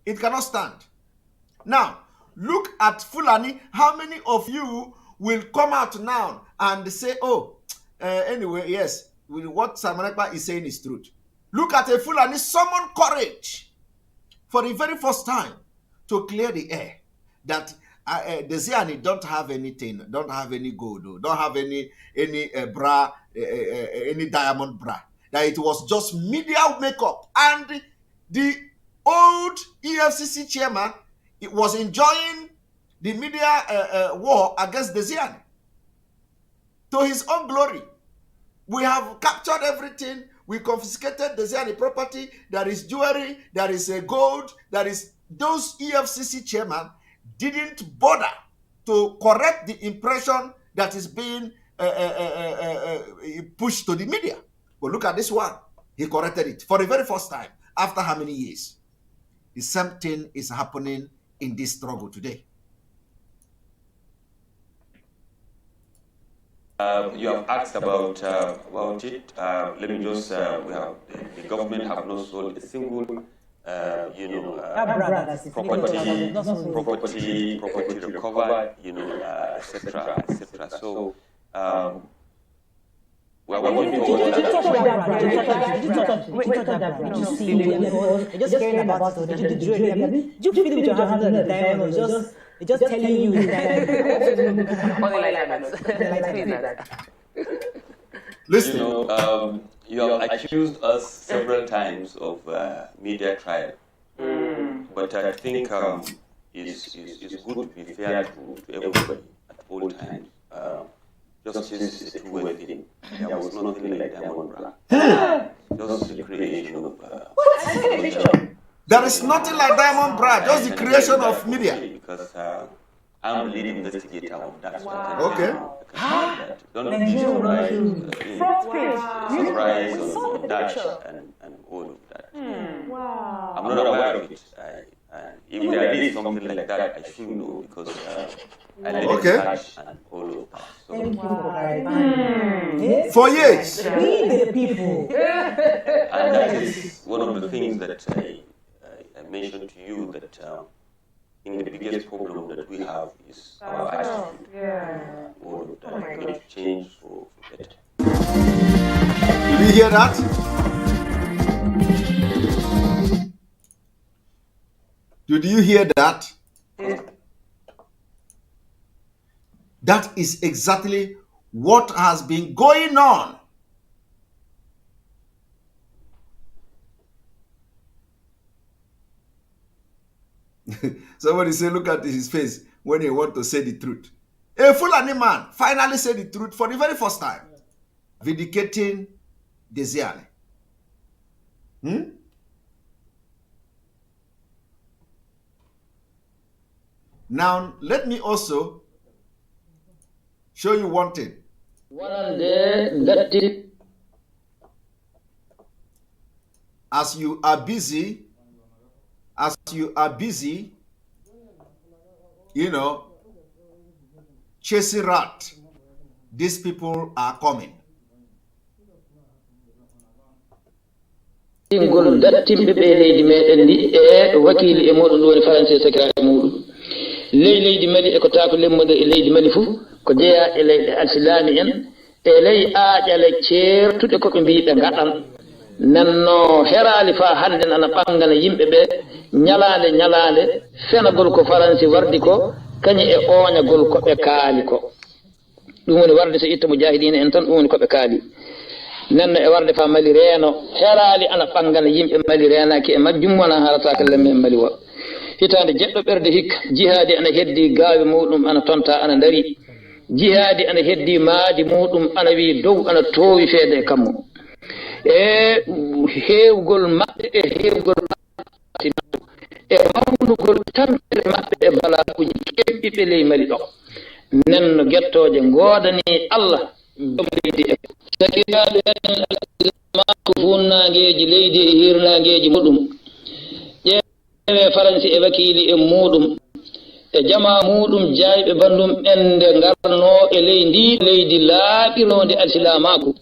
It cannot stand. Now, look at Fulani. How many of you will come out now and say, oh, anyway, yes, what Simon Ekpa is saying is truth. Look at a Fulani summon courage for the very first time to clear the air that the Ziani don't have anything, don't have any gold, don't have any bra, any diamond bra. That it was just media makeup. And the old EFCC chairman, it was enjoying the media war against the Ziani to his own glory. We have captured everything. We confiscated the Ziani property. There is jewelry. There is gold. There is those EFCC chairman didn't bother to correct the impression that is being pushed to the media. But look at this one. He corrected it for the very first time. After how many years? The same thing is happening in this struggle today. You have asked about it. Let me just, we have, the government have not sold a single, property recovered, etc., etc. So, we are working towards that. Just caring about it. Did you feel with your hands on the diamond? It's just telling you that. Listen. You have accused us several times of media trial, but I think it's good to be fair to everybody at all times. Justice is a two-way thing. There was nothing like Diamond Bra. Just the creation of... There is nothing like Diamond Bra, just the creation of media. Because I'm the lead investigator of that. Okay. Don't be surprised on that and all of that. Wow. I'm not aware of it. If there is something like that, I should know because I let it catch and all of that. So, For years. We the people. and that is one of the things that I mentioned to you that I think the biggest problem that we have is our attitude. All of that. We need to change for better. Did you hear that? Did you hear that? That is exactly what has been going on. Somebody say, look at his face when he want to say the truth. A Fulani man finally said the truth for the very first time, vindicating Desiale. Now, let me also show you one thing. As you are busy, you know, chasing rat, these people are coming. Ngol dattimbe be leydi meden di e wakili e modon woni français secrétaire mudum leydi mali e ko taako lemmude e leydi mali fu ko jeya e leydi al-islami en e ley aajale ceertude ko be mbiibe gadan nanno herali fa hande nana bangana yimbe be nyalaande fenagol ko français wardi ko kany e oñagol ko be kaali ko dum woni warde so itta mujahidina en tan dum woni ko be kaali nanno e warde fa mali reeno herali ana bangana yimbe mali reenaki e majjum wona harata kala men mali wa hitande jeddo berde hikka jihadi ana heddi gaawe mudum ana tonta ana dari jihadi ana heddi maadi mudum ana wi dow ana toowi feede kammo e heewgol mabbe e heewgol e mawnugol tampere mabbe e balaakuji kebbi be ley mali do nanno gettooje godani Allah leydi e sakiraaɓe maako funnangeeji leydi e hirnangeeji muɗum ƴeewe faransi e wakili e muɗum e jama muɗum jayɓe bandum ɓende ngarno e leydi laaɓironde alsilamako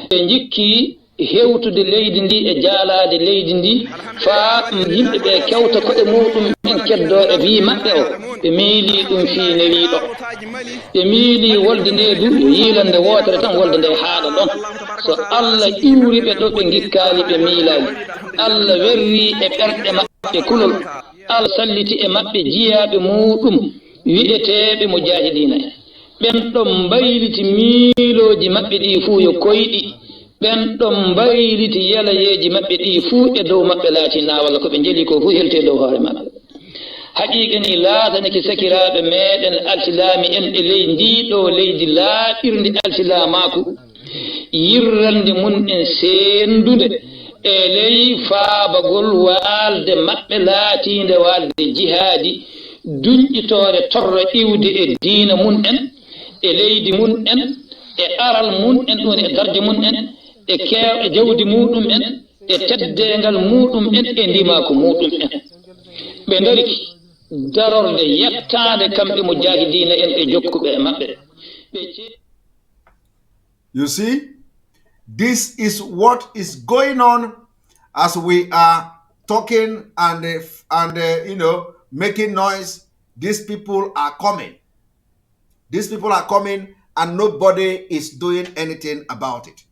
ɓe jikki hewtude leydi ndi e jaalade leydi ndi fa yimɓe ɓe kewta koɗe muɗum en keddo e wi maɓɓe o ɓe miili ɗum fiine wiiɗo ɓe miili wolde nde du yiilande wootere tan wolde nde haaɗa ɗon so Allah iwri ɓe ɗo ɓe gikkali ɓe miilali Allah werri e ɓerɗe maɓɓe kulol Allah salliti e maɓɓe jiyaɓe muɗum wi'eteɓe mujahidina ɓen ɗon mbayliti miiloji maɓɓe ɗi fuu yo koyɗi ɓen ɗon mbayliti yalayeji maɓɓe ɗi fuu e dow maɓɓe laatina walla ko ɓe jeli ko fuu helte dow hoore maɓɓe haqiqa ni laatanake sakiraɓe meɗen alsilami en e ley ndiɗo leydi laaɓirndi alsilamako yirrande mun en sendude e ley faabagol waalde maɓɓe laatinde waalde jihaadi duñƴitore torro iwde e diina mun en e leydi mun en e aral mun en ɗum e darje mun en e keew e jawdi muɗum en e teddengal muɗum en e ndimako muɗum en ɓe dariki darorde yettade kamɓe mujahidina en e jokkuɓe e maɓɓe. You see, this is what is going on as we are talking and you know, making noise. These people are coming. These people are coming and nobody is doing anything about it.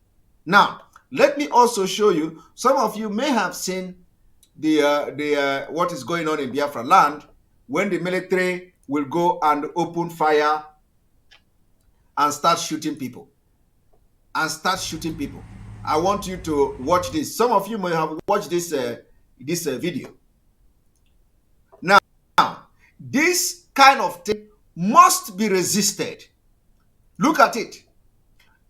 Now, let me also show you, some of you may have seen the what is going on in Biafra land when the military will go and open fire and start shooting people. I want you to watch this. Some of you may have watched this video. Now, this kind of thing must be resisted. Look at it.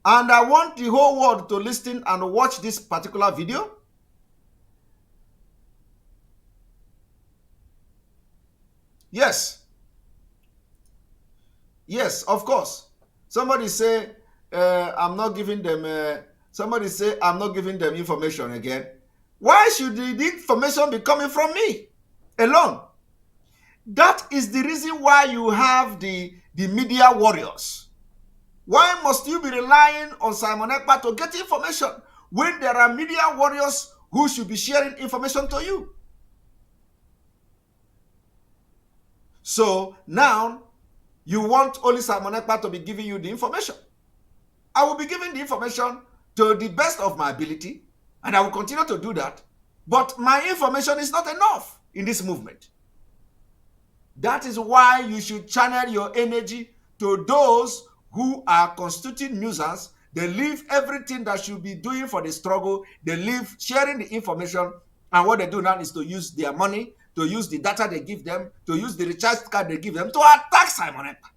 And I want the whole world to listen and watch this particular video. Yes. Yes, of course. Somebody say, I'm not giving them, somebody say, I'm not giving them information again. Why should the information be coming from me alone? That is the reason why you have the media warriors. Why must you be relying on Simon Ekpa to get information when there are media warriors who should be sharing information to you? So now you want only Simon Ekpa to be giving you the information. I will be giving the information to the best of my ability, and I will continue to do that. But my information is not enough in this movement. That is why you should channel your energy to those who are constituting nuisance. They leave everything that should be doing for the struggle. They leave sharing the information. And what they do now is to use their money to use the data they give them, to use the recharge card they give them to attack Simon Ekpa.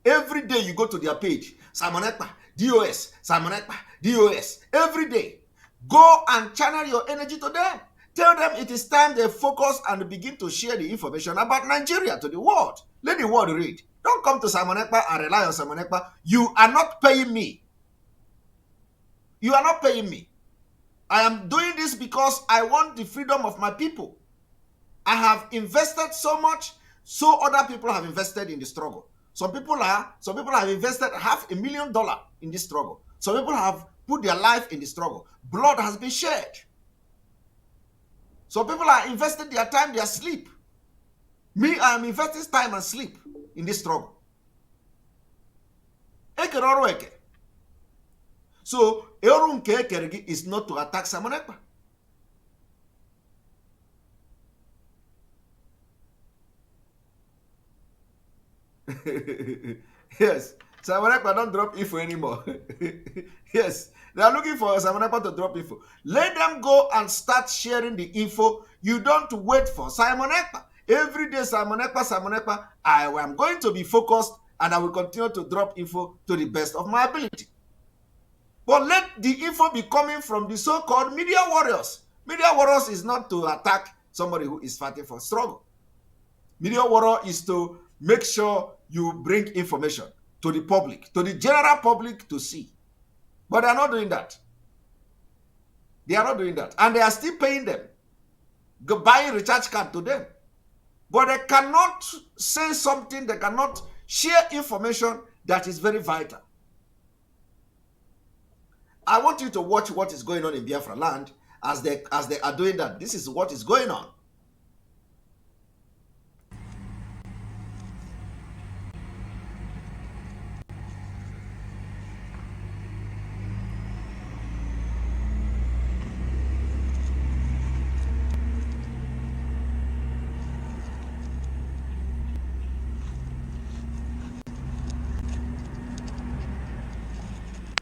Every day you go to their page, Simon Ekpa, DOS, Simon Ekpa, DOS. Every day, go and channel your energy to them. Tell them it is time they focus and begin to share the information about Nigeria to the world. Let the world read. Don't come to Simon Ekpa and rely on Simon Ekpa. You are not paying me. You are not paying me. I am doing this because I want the freedom of my people. I have invested so much, so other people have invested in the struggle. Some people have invested $500,000 in this struggle. Some people have put their life in the struggle. Blood has been shed. Some people are investing their time, their sleep. Me, I am investing time and sleep in this struggle. So, is not to attack Simon Ekpa. Yes, Simon Ekpa don't drop info anymore. Yes, they are looking for Simon Ekpa to drop info. Let them go and start sharing the info. You don't wait for Simon Ekpa. Every day, Simon Ekpa, I am going to be focused and I will continue to drop info to the best of my ability. But let the info be coming from the so-called media warriors. Media warriors is not to attack somebody who is fighting for struggle. Media warrior is to make sure you bring information to the public, to the general public to see. But they are not doing that. They are not doing that. And they are still paying them, buying recharge card to them. But they cannot say something, they cannot share information that is very vital. I want you to watch what is going on in Biafra land as they are doing that. This is what is going on.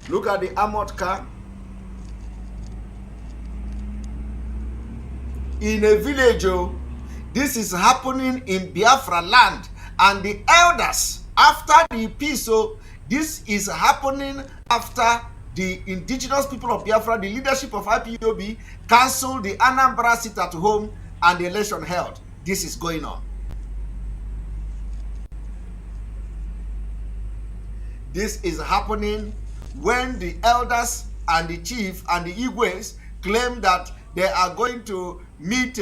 Look at the armored car. In a village, this is happening in Biafra land. And the elders, after the peace, this is happening after the indigenous people of Biafra, the leadership of IPOB, cancelled the Anambra sit at home and the election held. This is going on. This is happening when the elders and the chief and the Igwes claim that they are going to meet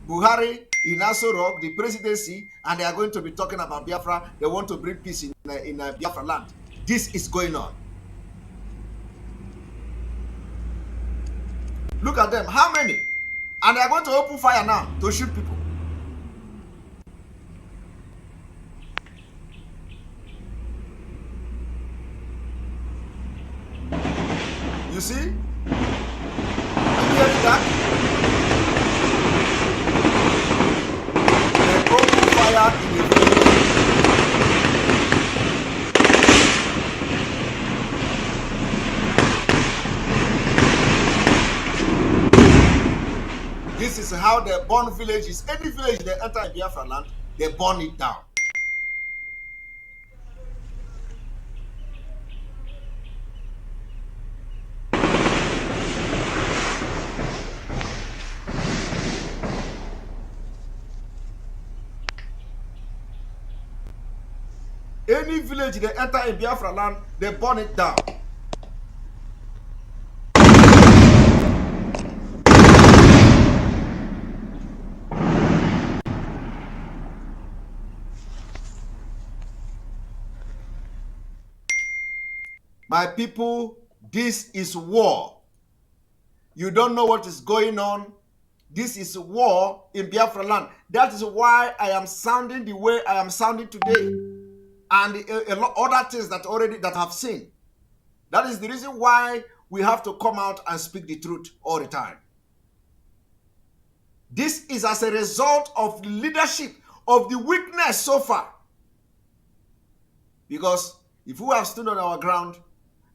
Buhari in Aso Rock, the presidency, and they are going to be talking about Biafra. They want to bring peace in Biafra land. This is going on. Look at them. How many? And they are going to open fire now to shoot people. You see? Are you hearing that? They open fire in the village. This is how they burn villages. Any village they enter in Biafra land, they burn it down. Any village they enter in Biafra land, they burn it down. My people, this is war. You don't know what is going on. This is war in Biafra land. That is why I am sounding the way I am sounding today. And a lot other things that I have seen. That is the reason why we have to come out and speak the truth all the time. This is as a result of the leadership, of the weakness so far. Because if we have stood on our ground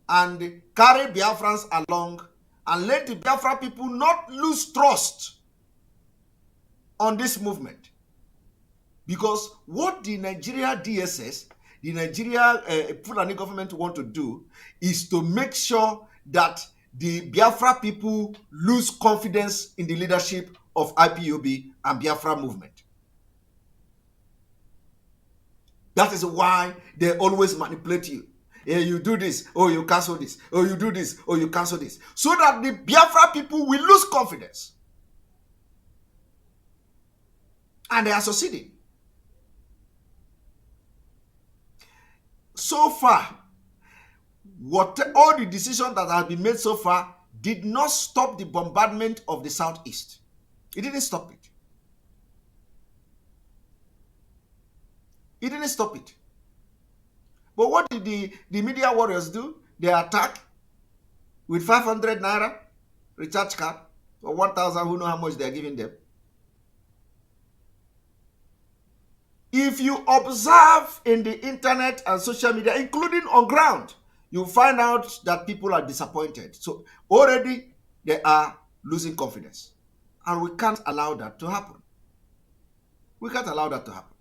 and carry Biafrans along and let the Biafra people not lose trust on this movement. Because what the Nigeria DSS, the Nigeria Fulani government want to do is to make sure that the Biafra people lose confidence in the leadership of IPOB and Biafra movement. That is why they always manipulate you. Hey, you do this, oh, you cancel this, oh, you do this, oh, you cancel this. So that the Biafra people will lose confidence. And they are succeeding. So far, all the decisions that have been made so far did not stop the bombardment of the Southeast. It didn't stop it. It didn't stop it. But what did the media warriors do? They attack with 500 naira recharge card or 1,000, who know how much they are giving them. If you observe in the internet and social media, including on ground, you find out that people are disappointed. So already they are losing confidence. And we can't allow that to happen. We can't allow that to happen.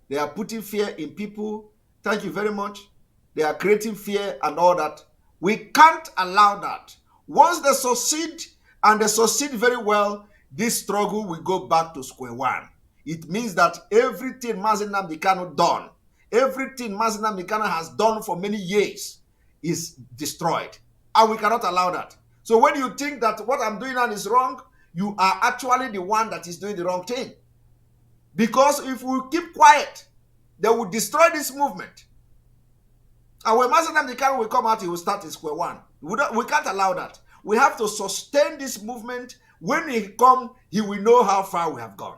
They are putting fear in people. Thank you very much. They are creating fear and all that. We can't allow that. Once they succeed, and they succeed very well, this struggle will go back to square one. It means that everything Mazi Nnamdi Kanu done, everything Mazi Nnamdi Kanu has done for many years is destroyed. And we cannot allow that. So when you think that what I'm doing now is wrong, you are actually the one that is doing the wrong thing. Because if we keep quiet, they will destroy this movement. And when Mazi Nnamdi Kanu will come out, he will start in square one. We can't allow that. We have to sustain this movement. When he comes, he will know how far we have gone.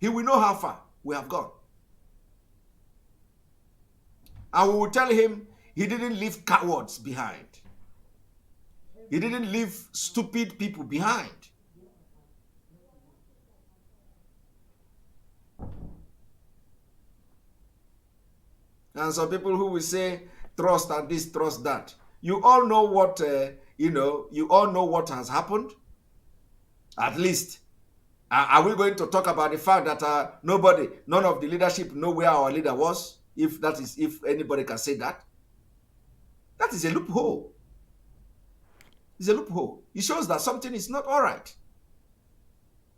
He will know how far we have gone. And we will tell him he didn't leave cowards behind. He didn't leave stupid people behind. And some people who will say, trust and this, trust that. You all know what, you all know what has happened. At least. Are we going to talk about the fact that none of the leadership know where our leader was? If anybody can say that. That is a loophole. It's a loophole. It shows that something is not all right.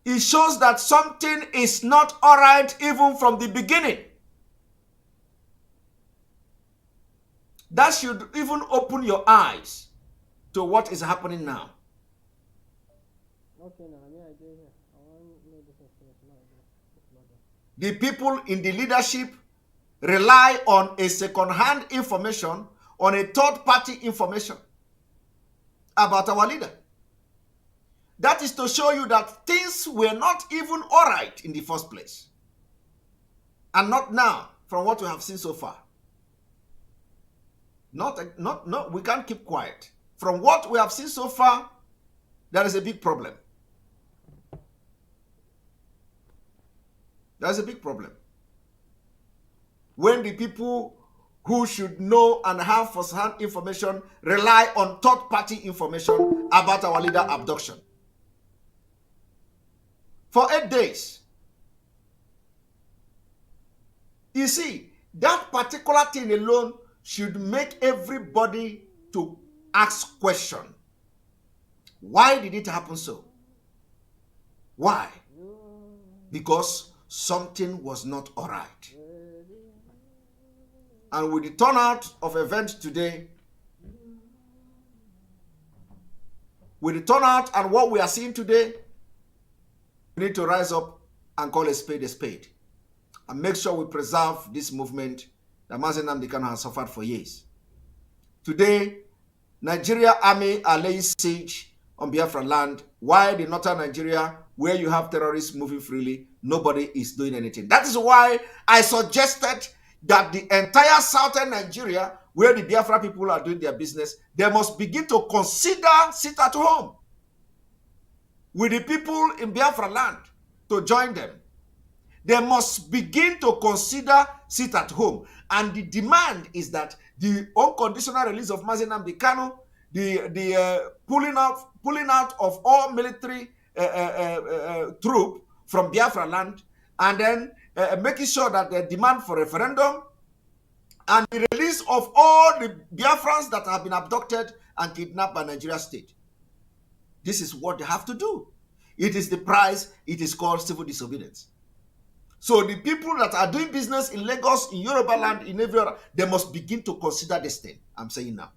It shows that something is not all right even from the beginning. That should even open your eyes to what is happening now. Okay, now, I mean, I do here. I want to know this information. The people in the leadership rely on a second-hand information, on a third-party information about our leader. That is to show you that things were not even all right in the first place. And not now, from what we have seen so far. We can't keep quiet. From what we have seen so far, there is a big problem. There is a big problem. When the people who should know and have first-hand information rely on third-party information about our leader abduction. For 8 days. You see, that particular thing alone should make everybody to ask question. Why did it happen so? Why? Because something was not all right. And with the turnout of events today, with the turnout and what we are seeing today, we need to rise up and call a spade and make sure we preserve this movement that Mazi Nnamdi Kanu has suffered for years. Today, Nigeria army are laying siege on Biafra land, while the northern Nigeria, where you have terrorists moving freely, nobody is doing anything. That is why I suggested that the entire southern Nigeria, where the Biafra people are doing their business, they must begin to consider sit at home with the people in Biafra land to join them. They must begin to consider sit at home. And the demand is that the unconditional release of Mazi Nnamdi Kanu, the pulling out of all military troop from Biafra land, and then making sure that the demand for referendum and the release of all the Biafrans that have been abducted and kidnapped by Nigeria state. This is what they have to do. It is the price. It is called civil disobedience. So the people that are doing business in Lagos, in Yoruba land, in everywhere, they must begin to consider this thing I'm saying now.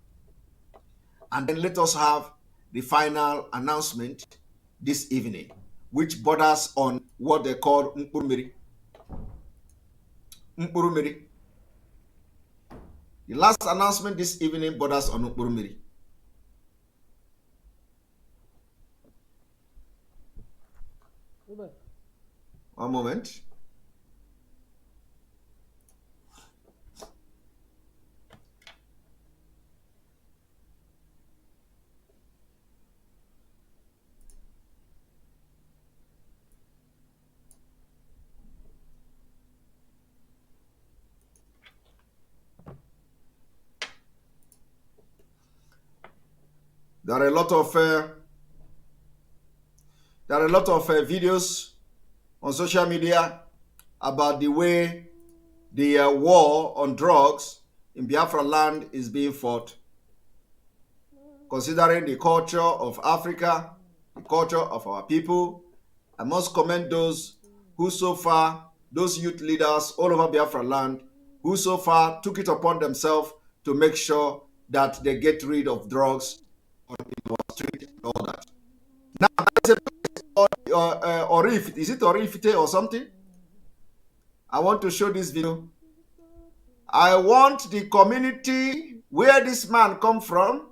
And then let us have the final announcement this evening, which borders on what they call Mkpurumiri. Mkpurumiri. The last announcement this evening borders on Mkpurumiri. One moment. There are a lot of videos on social media about the way the war on drugs in Biafra land is being fought. Considering the culture of Africa, the culture of our people, I must commend those who so far, those youth leaders all over Biafra land, who so far took it upon themselves to make sure that they get rid of drugs on our street and all that. Now, there's a Orif, is it Orifite or something? I want to show this video. I want the community where this man come from,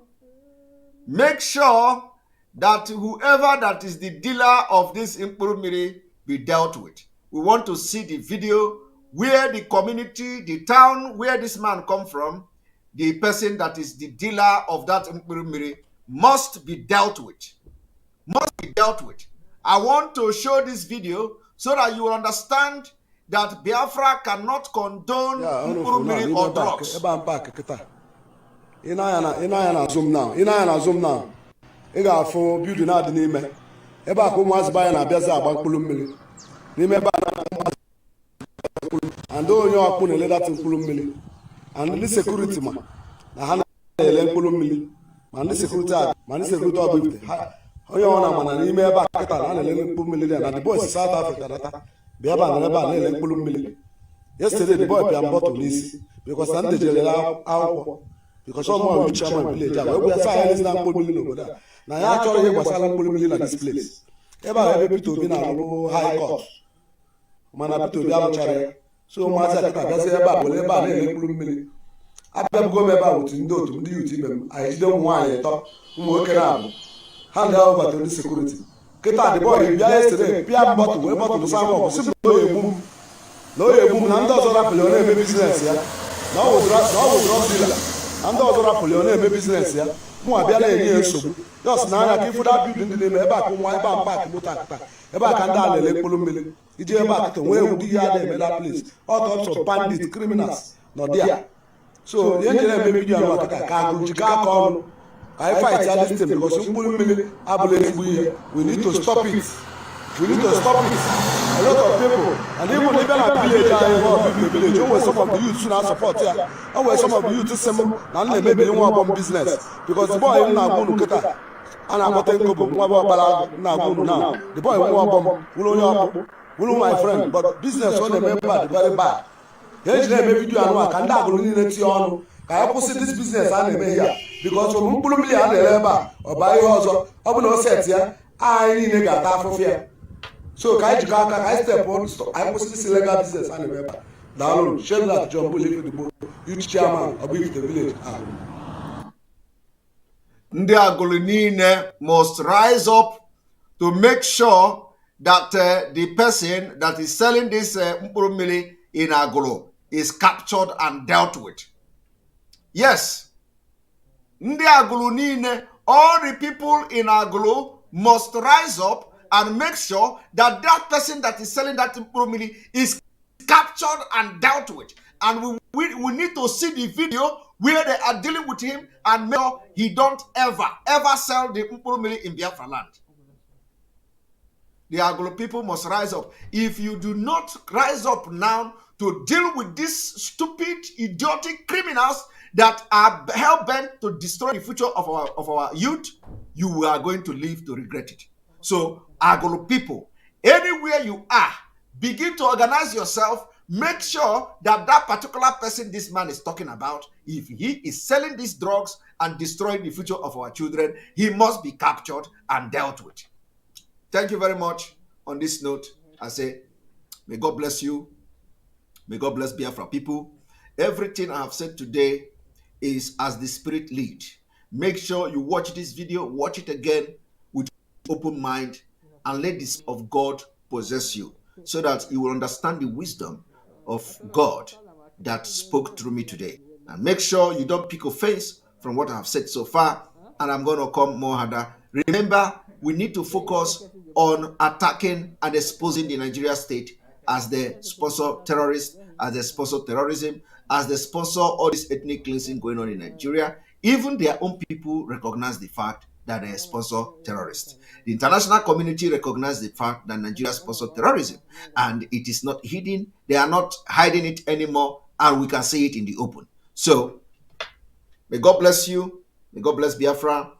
make sure that whoever that is the dealer of this Mkpurumiri be dealt with. We want to see the video where the community, the town where this man come from, the person that is the dealer of that Mkpurumiri must be dealt with. Must be dealt with. I want to show this video so that you will understand that Biafra cannot condone Mkpurumiri or drugs. Ina zoom now. Ega for building na di n'ime. Ebe a ko mwazi ba ya na biaza agba mkpulu mmiri. N'ime ebe a na and onye ọkpụ na ele that mkpulu mmiri. And the security ma na ha na ele mkpulu mmiri. Ma the security ọbụ onye ọ na mana n'ime ebe a kịta na ele mkpulu mmiri na the boys South Africa data. Bịa ba na ebe a na ele mkpulu mmiri. Yesterday the boy piam bottle n'isi because na ndị jere akwụkwọ because someone will chairman village we are saying na mkpulu mmiri n'obodo a. Na ya chọrọ ihe gbasara mkpụrụ mmiri na this place. Ebe a ebe Peter Obi na-arụ high court. Mana Peter Obi arụchara ya. So ụmụazị akịta bịazi ebe a bụrụ ebe a na-ele mkpụrụ mmiri. Abịabugo m ebe a otu ndị otu ndị youth ibe m. Anyị jide ụmụ nwaanyị ịtọ, ụmụ nwoke na-abụ. Ha ndị ahụ batara ndị sekuriti. Kịta the boy bịa yesterday pịa bọtụ wee bọtụlụ sama ọgụ sị na oye egbu m. Na oye egbu m na ndị ọzọ rapụlị ọ na-eme biznes ya. Na ọ wụ drug dealer. Na ndị ọzọ rapụlị ọ na-eme biznes ya. Mụ abịa na-enye ya nsogbu. Just na anya ka ifu da building dị n'ime ebe a ka ụmụ ebe a mpak moto akịta ebe a ka ndị a na-ele mkpụrụ mmiri iji ebe a kịta nwee ụdị ihe a na-eme na place all types of bandits criminals nọ dị ya. So ihe njere eme vidiyo anụ akịta ka agụrụ jikọ aka ọnụ ka anyị fight ya this thing because mkpụrụ mmiri abụla ezigbo ihe. We need to stop it. We need to stop it. A lot of people, and even if you're not village, village, always some of the youth now support here. Always some of the youth say, "Now maybe you want one business because the boy now go to Keta, and I'm not going to go now. The boy want bomb, my friend, but business on the bad, very bad. Here maybe you are not. Can that go in the on? Can I pursue this business and here because from Mpulumili and the labor or buy also, I will not set here. I need to get half of here." So I step on, I was this illegal business and remember. Now, share that job, we live in the boat, each chairman of the village. Ndi Agolonine must rise up to make sure that the person that is selling this Mkpurumiri in Agolo is captured and dealt with. Yes, Ndi Agolonine, all the people in Agolo must rise up and make sure that that person that is selling that Mkpurumiri is captured and dealt with. And we need to see the video where they are dealing with him and make sure he don't ever sell the Mpurumili in Biafra land. The Agolo people must rise up. If you do not rise up now to deal with these stupid, idiotic criminals that are hell-bent to destroy the future of our youth, you are going to live to regret it. So, Agolo people, anywhere you are, begin to organize yourself. Make sure that that particular person this man is talking about, if he is selling these drugs and destroying the future of our children, he must be captured and dealt with. Thank you very much. On this note, I say, may God bless you. May God bless Biafra people. Everything I have said today is as the Spirit lead. Make sure you watch this video, watch it again with open mind, and let the Spirit of God possess you, so that you will understand the wisdom of God that spoke through me today. And make sure you don't pick offense from what I have said so far, and I'm going to come more harder. Remember, we need to focus on attacking and exposing the Nigeria state as the sponsor terrorists, as the sponsor terrorism, as the sponsor all this ethnic cleansing going on in Nigeria. Even their own people recognize the fact that they sponsor terrorists. The international community recognizes the fact that Nigeria sponsors terrorism, and it is not hidden. They are not hiding it anymore, and we can see it in the open. So, may God bless you. May God bless Biafra.